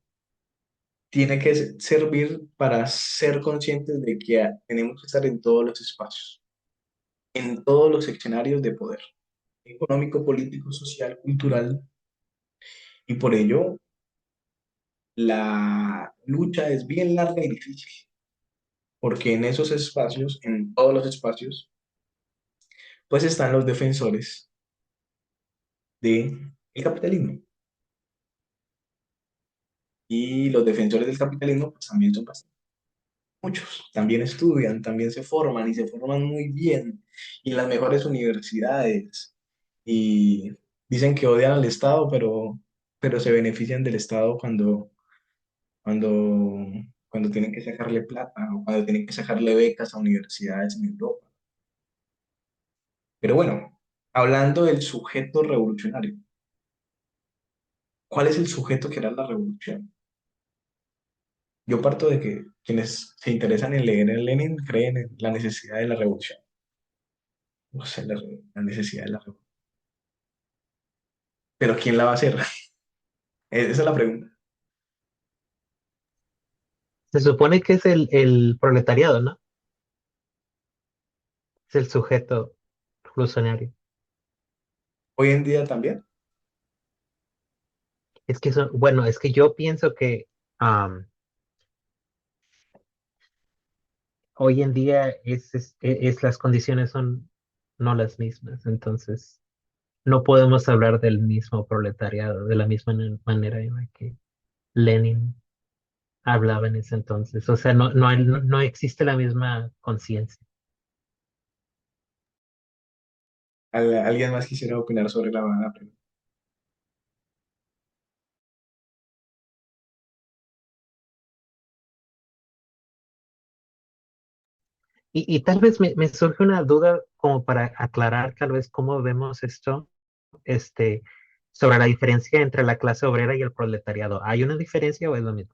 tiene que servir para ser conscientes de que tenemos que estar en todos los espacios, en todos los escenarios de poder, económico, político, social, cultural, y por ello la lucha es bien larga y difícil, porque en esos espacios, en todos los espacios, pues están los defensores del capitalismo. Y los defensores del capitalismo pues también son bastante, muchos, también estudian, también se forman y se forman muy bien y en las mejores universidades y dicen que odian al Estado, pero se benefician del Estado cuando, cuando tienen que sacarle plata o cuando tienen que sacarle becas a universidades en Europa. Pero bueno, hablando del sujeto revolucionario, ¿cuál es el sujeto que hará la revolución? Yo parto de que quienes se interesan en leer a Lenin creen en la necesidad de la revolución. O sea, la necesidad de la revolución. Pero ¿quién la va a hacer? Esa es la pregunta. Se supone que es el proletariado, ¿no? Es el sujeto revolucionario. Hoy en día también. Es que eso, bueno, es que yo pienso que am, hoy en día las condiciones son no las mismas, entonces no podemos hablar del mismo proletariado, de la misma manera en la que Lenin hablaba en ese entonces. O sea, no existe la misma conciencia. ¿Alguien más quisiera opinar sobre la pregunta? Y tal vez me surge una duda como para aclarar tal vez cómo vemos esto, este, sobre la diferencia entre la clase obrera y el proletariado. ¿Hay una diferencia o es lo mismo?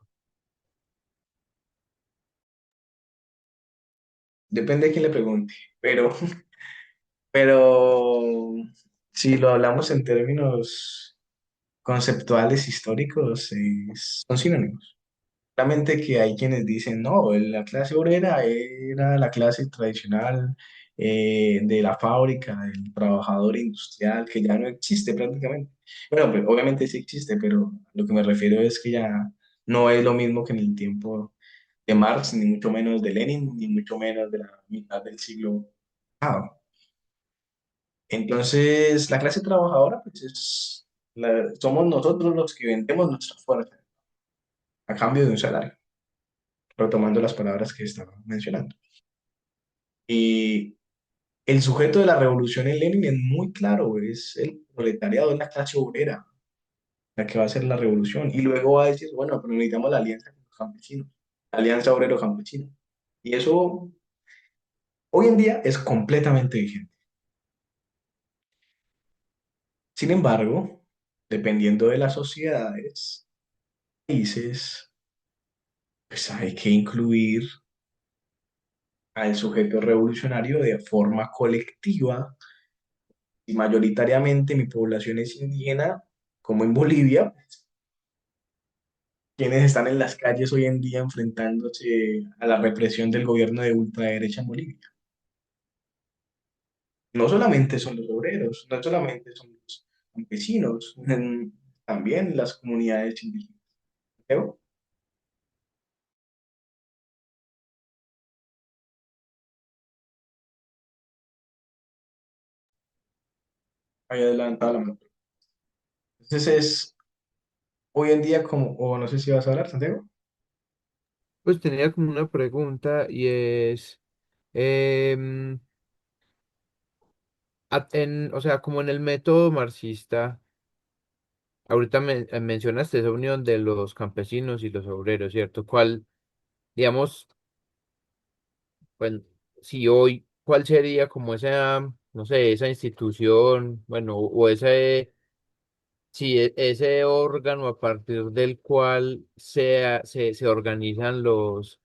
Depende de quién le pregunte. Pero si lo hablamos en términos conceptuales históricos, son sinónimos. Realmente que hay quienes dicen, no, la clase obrera era la clase tradicional de la fábrica, del trabajador industrial, que ya no existe prácticamente. Bueno, pues, obviamente sí existe, pero lo que me refiero es que ya no es lo mismo que en el tiempo de Marx, ni mucho menos de Lenin, ni mucho menos de la mitad del siglo pasado. Entonces, la clase trabajadora, pues somos nosotros los que vendemos nuestra fuerza a cambio de un salario, retomando las palabras que estaba mencionando. Y el sujeto de la revolución en Lenin es muy claro, es el proletariado, es la clase obrera, la que va a hacer la revolución. Y luego va a decir, bueno, pero necesitamos la alianza con los campesinos, la alianza obrero-campesina. Y eso hoy en día es completamente vigente. Sin embargo, dependiendo de las sociedades, países, pues hay que incluir al sujeto revolucionario de forma colectiva y mayoritariamente mi población es indígena, como en Bolivia, quienes están en las calles hoy en día enfrentándose a la represión del gobierno de ultraderecha en Bolivia. No solamente son los obreros, no solamente son los campesinos, también las comunidades indígenas. Creo, había adelantado la mano. Entonces es hoy en día como, o no sé si vas a hablar, Santiago. Pues tenía como una pregunta y es, em, o sea, como en el método marxista, ahorita mencionaste esa unión de los campesinos y los obreros, ¿cierto? ¿Cuál, digamos, bueno, si hoy, cuál sería como esa, no sé, esa institución, bueno, o ese, sí, ese órgano a partir del cual se organizan los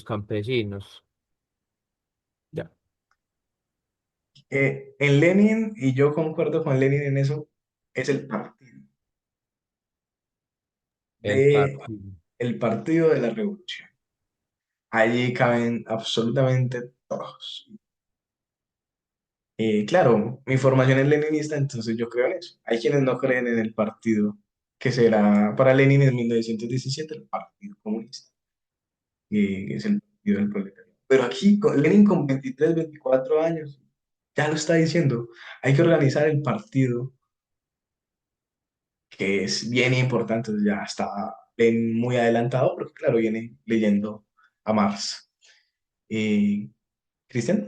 campesinos? Ya, En Lenin, y yo concuerdo con Lenin en eso, es el de, partido. el partido de la revolución. Allí caben absolutamente todos. Claro, mi formación es leninista, entonces yo creo en eso. Hay quienes no creen en el partido, que será para Lenin en 1917 el Partido Comunista, que es el partido del proletariado. Pero aquí Lenin con 23, 24 años ya lo está diciendo. Hay que organizar el partido, que es bien importante. Ya está Lenin muy adelantado, porque claro, viene leyendo a Marx. Eh, ¿Cristian?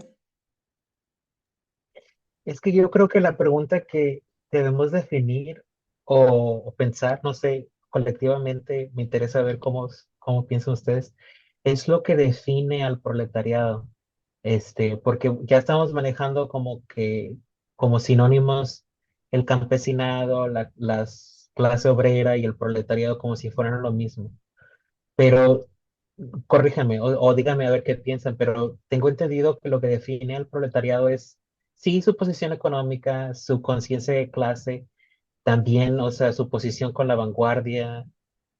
Es que yo creo que la pregunta que debemos definir o pensar, no sé, colectivamente, me interesa ver cómo piensan ustedes, es lo que define al proletariado. Porque ya estamos manejando como que, como sinónimos, el campesinado, las clase obrera y el proletariado como si fueran lo mismo. Pero corríjame o dígame a ver qué piensan, pero tengo entendido que lo que define al proletariado es, sí, su posición económica, su conciencia de clase, también, o sea, su posición con la vanguardia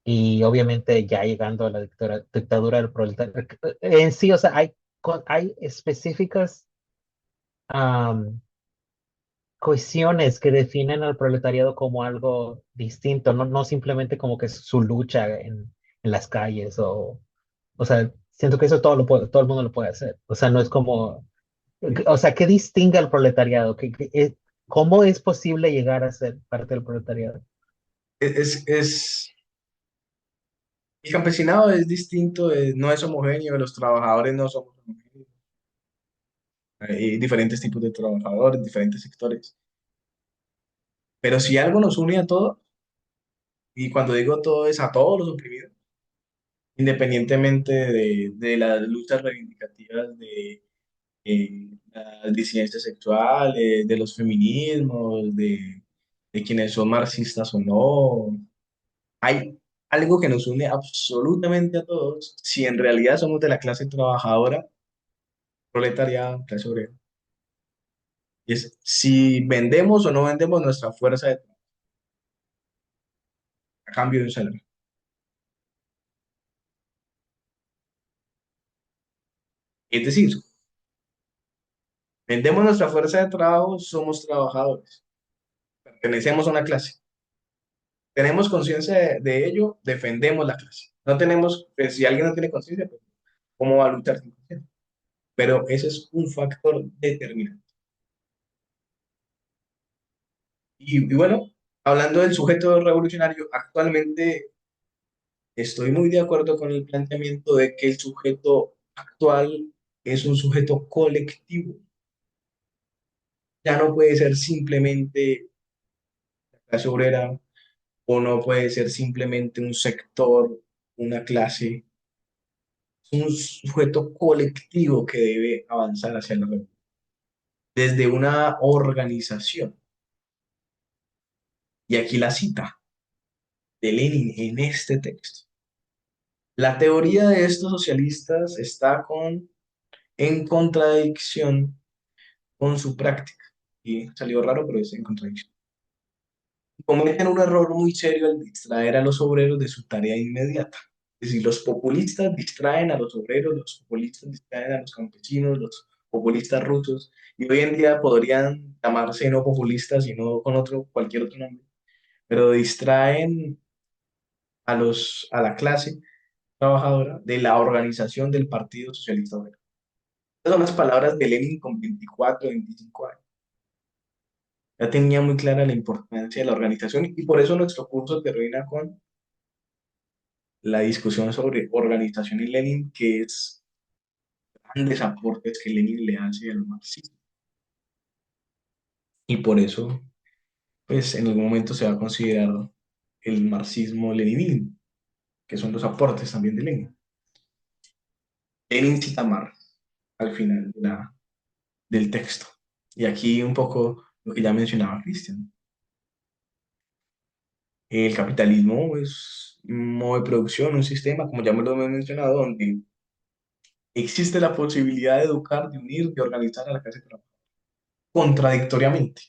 y obviamente ya llegando a la dictadura del proletariado. En sí, o sea, hay específicas cohesiones que definen al proletariado como algo distinto, no simplemente como que su lucha en las calles o sea, siento que eso todo el mundo lo puede hacer. O sea, no es como, o sea, ¿qué distingue al proletariado? ¿Cómo es posible llegar a ser parte del proletariado? El campesinado es distinto, no es homogéneo, los trabajadores no somos homogéneos. Hay diferentes tipos de trabajadores, diferentes sectores. Pero si algo nos une a todos, y cuando digo todo es a todos los oprimidos, independientemente de las luchas reivindicativas las disidencias sexuales, de los feminismos, de quienes son marxistas o no, hay algo que nos une absolutamente a todos, si en realidad somos de la clase trabajadora, proletariado, clase obrera. Y es si vendemos o no vendemos nuestra fuerza de trabajo a cambio de un salario. Es decir, vendemos nuestra fuerza de trabajo, somos trabajadores, pertenecemos a una clase. Tenemos conciencia de ello, defendemos la clase. No tenemos, pues, si alguien no tiene conciencia, pues, ¿cómo va a luchar sin conciencia? Pero ese es un factor determinante. Y bueno, hablando del sujeto revolucionario, actualmente estoy muy de acuerdo con el planteamiento de que el sujeto actual es un sujeto colectivo. Ya no puede ser simplemente la clase obrera o no puede ser simplemente un sector, una clase. Es un sujeto colectivo que debe avanzar hacia la revolución desde una organización. Y aquí la cita de Lenin en este texto. La teoría de estos socialistas está en contradicción con su práctica. Y salió raro, pero es en contradicción. Cometen un error muy serio al distraer a los obreros de su tarea inmediata. Es decir, los populistas distraen a los obreros, los populistas distraen a los campesinos, los populistas rusos, y hoy en día podrían llamarse no populistas, sino con cualquier otro nombre, pero distraen a la clase trabajadora de la organización del Partido Socialista Obrero. Estas son las palabras de Lenin con 24, 25 años. Ya tenía muy clara la importancia de la organización y por eso nuestro curso termina con la discusión sobre organización y Lenin, que es grandes aportes que Lenin le hace al marxismo. y por eso, pues en algún momento se va a considerar el marxismo-leninismo, que son los aportes también de Lenin. Lenin cita a Marx al final del texto. Y aquí un poco lo que ya mencionaba Cristian. El capitalismo es un modo de producción, un sistema, como ya me lo hemos mencionado, donde existe la posibilidad de educar, de unir, de organizar a la clase trabajadora contradictoriamente.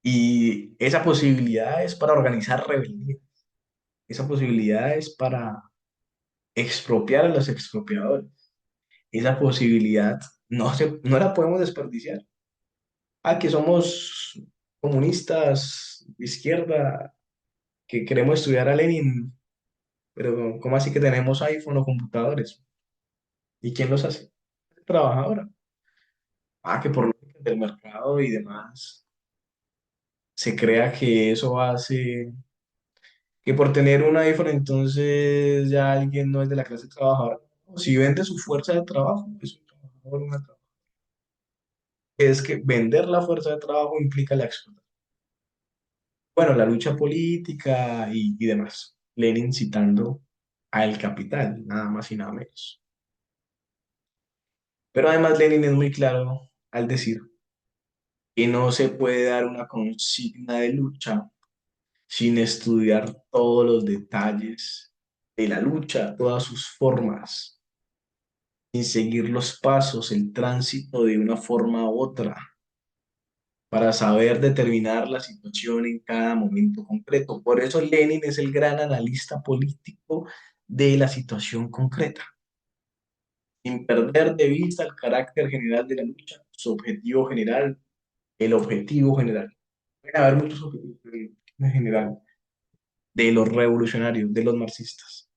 Y esa posibilidad es para organizar rebelías. Esa posibilidad es para expropiar a los expropiadores. Esa posibilidad no la podemos desperdiciar. Ah, que somos comunistas de izquierda, que queremos estudiar a Lenin, pero ¿cómo así que tenemos iPhone o computadores? ¿Y quién los hace? Trabajadora. Ah, que por lógica del mercado y demás se crea que eso hace que por tener un iPhone entonces ya alguien no es de la clase trabajadora. Si vende su fuerza de trabajo, es un trabajador, una trabajadora. Es que vender la fuerza de trabajo implica la explotación. Bueno, la lucha política y demás. Lenin citando al capital, nada más y nada menos. Pero además Lenin es muy claro al decir que no se puede dar una consigna de lucha sin estudiar todos los detalles de la lucha, todas sus formas, sin seguir los pasos, el tránsito de una forma u otra, para saber determinar la situación en cada momento concreto. Por eso Lenin es el gran analista político de la situación concreta, sin perder de vista el carácter general de la lucha, su objetivo general, el objetivo general. Pueden haber muchos objetivos, pero el objetivo general de los revolucionarios, de los marxistas.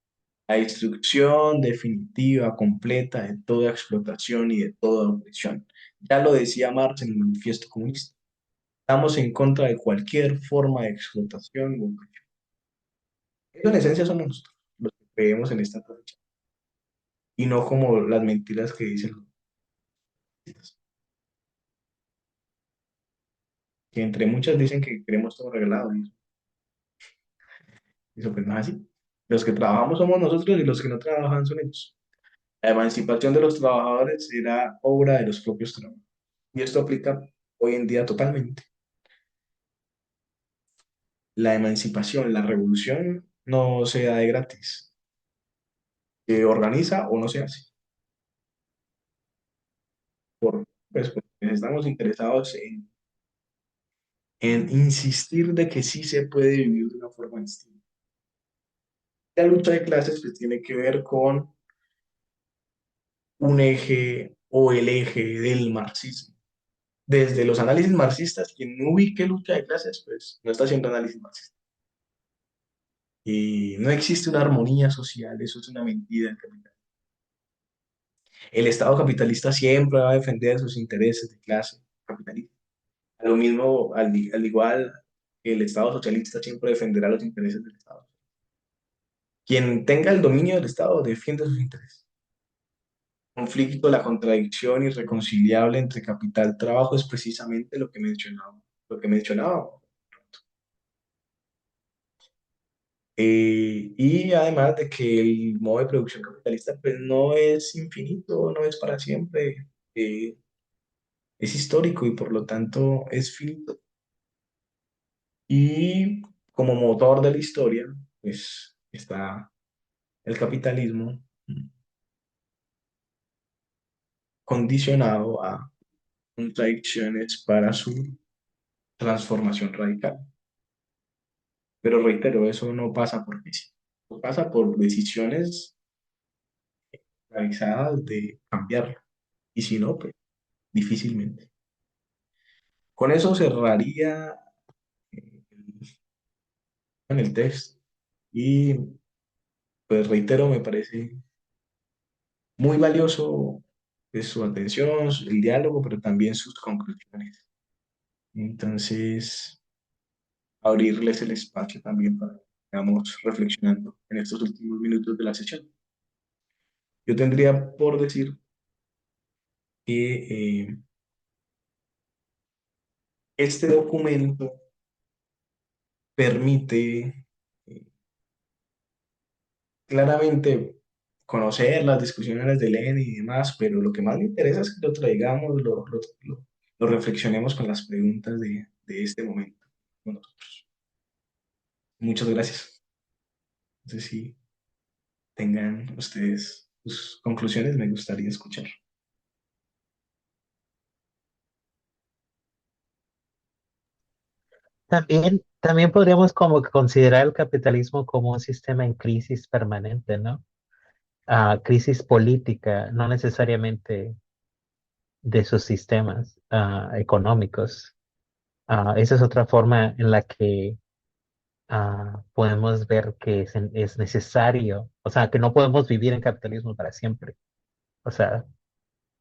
La destrucción definitiva, completa de toda explotación y de toda opresión. Ya lo decía Marx en el Manifiesto Comunista. Estamos en contra de cualquier forma de explotación u opresión. Eso en esencia somos nosotros, los que creemos en esta lucha. Y no como las mentiras que dicen los marxistas, que entre muchas dicen que queremos todo regalado. Y eso pues no es así. Los que trabajamos somos nosotros y los que no trabajan son ellos. La emancipación de los trabajadores será obra de los propios trabajadores. Y esto aplica hoy en día totalmente. La emancipación, la revolución no se da de gratis. Se organiza o no se hace. Pues estamos interesados en insistir de que sí se puede vivir de una forma distinta. La lucha de clases pues, tiene que ver con un eje o el eje del marxismo. Desde los análisis marxistas, quien no ubique lucha de clases, pues no está haciendo análisis marxista. Y no existe una armonía social, eso es una mentira del capital. El Estado capitalista siempre va a defender sus intereses de clase capitalista. Lo mismo, al igual que el Estado socialista siempre defenderá los intereses del Estado. Quien tenga el dominio del Estado defiende sus intereses. El conflicto, la contradicción irreconciliable entre capital y trabajo es precisamente lo que mencionaba. Lo que mencionaba. Y además de que el modo de producción capitalista pues, no es infinito, no es para siempre, es histórico y por lo tanto es finito. Y como motor de la historia, pues está el capitalismo condicionado a contradicciones para su transformación radical. Pero reitero, eso no pasa por sí, pasa por decisiones realizadas de cambiarlo. Y si no, pues difícilmente. Con eso cerraría en el texto. Y pues reitero, me parece muy valioso pues, su atención, el diálogo, pero también sus conclusiones. Entonces, abrirles el espacio también para que sigamos reflexionando en estos últimos minutos de la sesión. Yo tendría por decir que este documento permite claramente conocer las discusiones de Lenin y demás, pero lo que más me interesa es que lo traigamos, lo reflexionemos con las preguntas de este momento con nosotros. Muchas gracias. No sé si tengan ustedes sus conclusiones, me gustaría escuchar. También podríamos como que considerar el capitalismo como un sistema en crisis permanente, ¿no? Crisis política, no necesariamente de sus sistemas económicos. Esa es otra forma en la que podemos ver que es necesario, o sea, que no podemos vivir en capitalismo para siempre. O sea,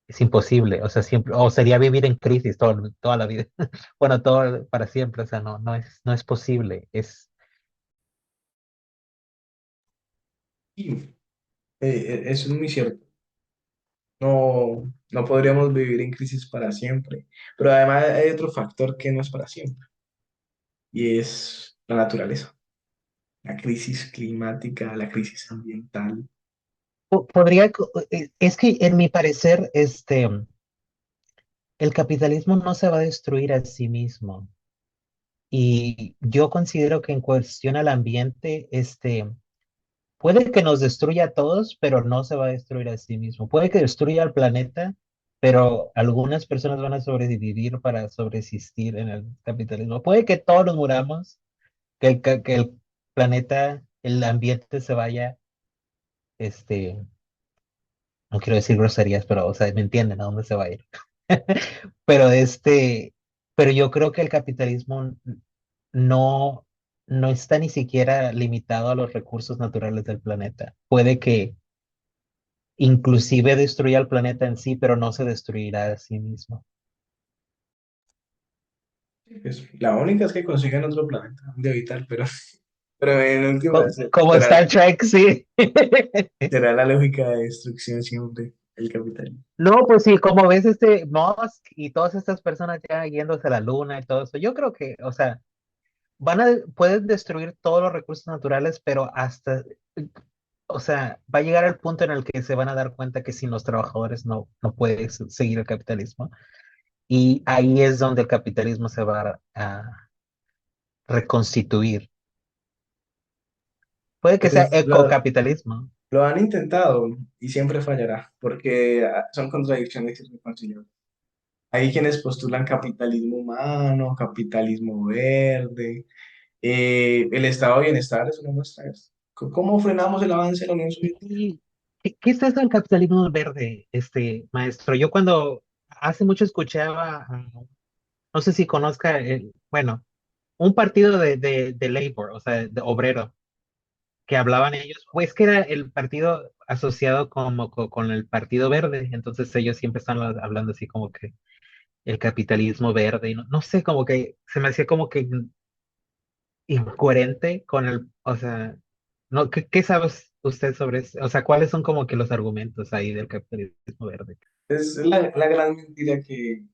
es imposible, o sea, siempre, o sería vivir en crisis toda la vida. Bueno, todo para siempre, o sea, no es posible. Y eso es muy cierto. No, no podríamos vivir en crisis para siempre, pero además hay otro factor que no es para siempre y es la naturaleza, la crisis climática, la crisis ambiental. Es que en mi parecer, el capitalismo no se va a destruir a sí mismo. Y yo considero que en cuestión al ambiente, puede que nos destruya a todos, pero no se va a destruir a sí mismo. Puede que destruya al planeta, pero algunas personas van a sobrevivir para sobreexistir en el capitalismo. Puede que todos nos muramos, que el planeta, el ambiente se vaya, este, no quiero decir groserías, pero, o sea, me entienden a dónde se va a ir. Pero pero yo creo que el capitalismo no, no está ni siquiera limitado a los recursos naturales del planeta. Puede que inclusive destruya el planeta en sí, pero no se destruirá a sí mismo. Pues, la única es que consigan otro planeta donde habitar, pero en últimas Como Star Trek, sí. será la lógica de destrucción siempre, el capitalismo. No, pues sí, como ves Musk y todas estas personas ya yéndose a la luna y todo eso, yo creo que, o sea, pueden destruir todos los recursos naturales, pero o sea, va a llegar el punto en el que se van a dar cuenta que sin los trabajadores no puede seguir el capitalismo. Y ahí es donde el capitalismo se va a reconstituir. Puede que sea Pues ecocapitalismo. lo han intentado y siempre fallará, porque son contradicciones irreconciliables. Hay quienes postulan capitalismo humano, capitalismo verde, el estado de bienestar es una muestra de esto. ¿Cómo frenamos el avance de la Unión Soviética? ¿Y qué es eso del capitalismo verde, maestro? Yo cuando hace mucho escuchaba, no sé si conozca, bueno, un partido de Labor, o sea, de obrero, que hablaban ellos, pues que era el partido asociado como con el Partido Verde, entonces ellos siempre están hablando así como que el capitalismo verde, y no sé, como que se me hacía como que incoherente con o sea, no, ¿qué sabes usted sobre eso? O sea, ¿cuáles son como que los argumentos ahí del capitalismo verde? Es la gran mentira que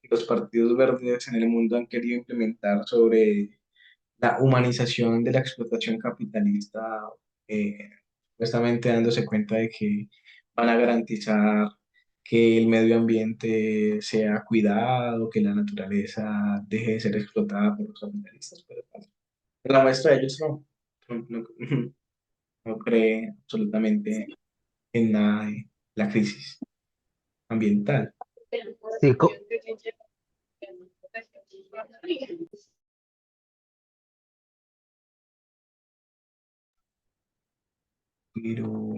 los partidos verdes en el mundo han querido implementar sobre la humanización de la explotación capitalista, eh, supuestamente dándose cuenta de que van a garantizar que el medio ambiente sea cuidado, que la naturaleza deje de ser explotada por los capitalistas, pero la muestra de ellos no cree absolutamente en nada de la crisis ambiental. Sí, Pero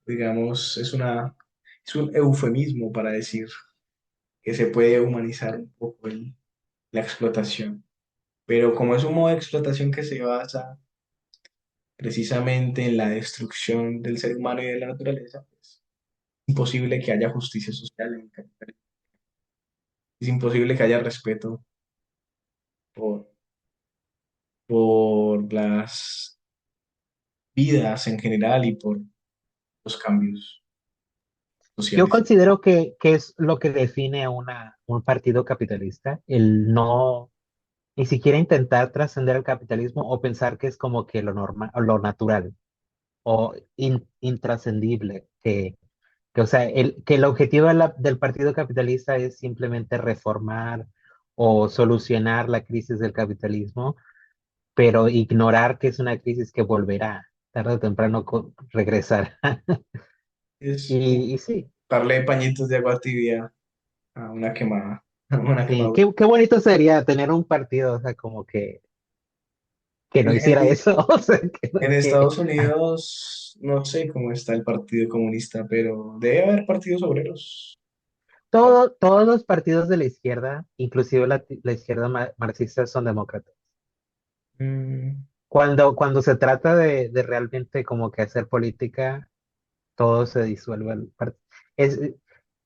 digamos, es un eufemismo para decir que se puede humanizar un poco la explotación. Pero como es un modo de explotación que se basa precisamente en la destrucción del ser humano y de la naturaleza, pues, es imposible que haya justicia social en el capitalismo. Es imposible que haya respeto por, por las vidas en general y por los cambios. Yo sociales. considero que es lo que define a un partido capitalista, el no ni siquiera intentar trascender el capitalismo o pensar que es como que lo normal, o lo natural o intrascendible, o sea, que el objetivo del partido capitalista es simplemente reformar o solucionar la crisis del capitalismo, pero ignorar que es una crisis que volverá tarde o temprano regresar. Es Y sí, darle pañitos de agua tibia a una quemada, a una sí, quemadura. qué bonito sería tener un partido, o sea, como que no En, hiciera en- eso, o sea, en Estados Unidos, no sé cómo está el Partido Comunista, pero debe haber partidos obreros. todos los partidos de la izquierda, inclusive la izquierda marxista, son demócratas. Mm, Cuando se trata de realmente como que hacer política, todo se disuelve. Es,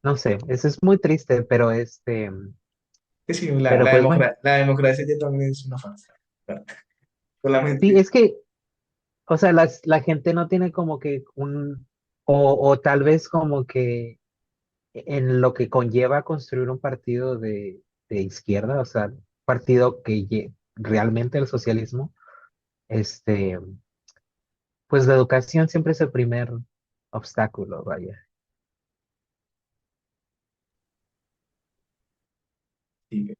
no sé, eso es muy triste, que sí, la, pero la, pues bueno, la democracia ya también es una farsa. sí, Solamente, es que, o sea, la gente no tiene como que o tal vez como que en lo que conlleva construir un partido de izquierda, o sea, partido que realmente el socialismo, este, pues la educación siempre es el primer obstáculo, vaya. sí,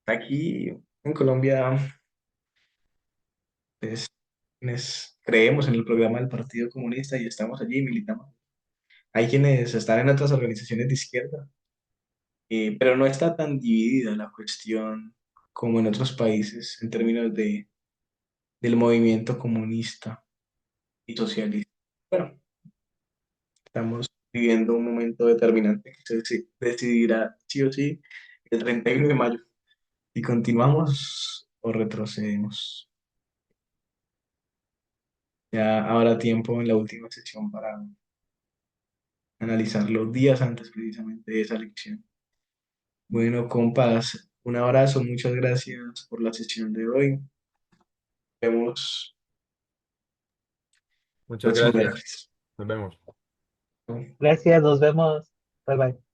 aquí en Colombia, pues, creemos en el programa del Partido Comunista y estamos allí, militamos. Hay quienes están en otras organizaciones de izquierda, pero no está tan dividida la cuestión como en otros países en términos del movimiento comunista y socialista. Bueno, estamos viviendo un momento determinante que se decidirá sí o sí el 31 de mayo. ¿Y continuamos o retrocedemos? Ya habrá tiempo en la última sesión para analizar los días antes precisamente de esa elección. Bueno, compas, un abrazo, muchas gracias por la sesión de hoy. Nos vemos el Muchas próximo gracias. miércoles. Nos vemos. Gracias, nos vemos. Bye bye.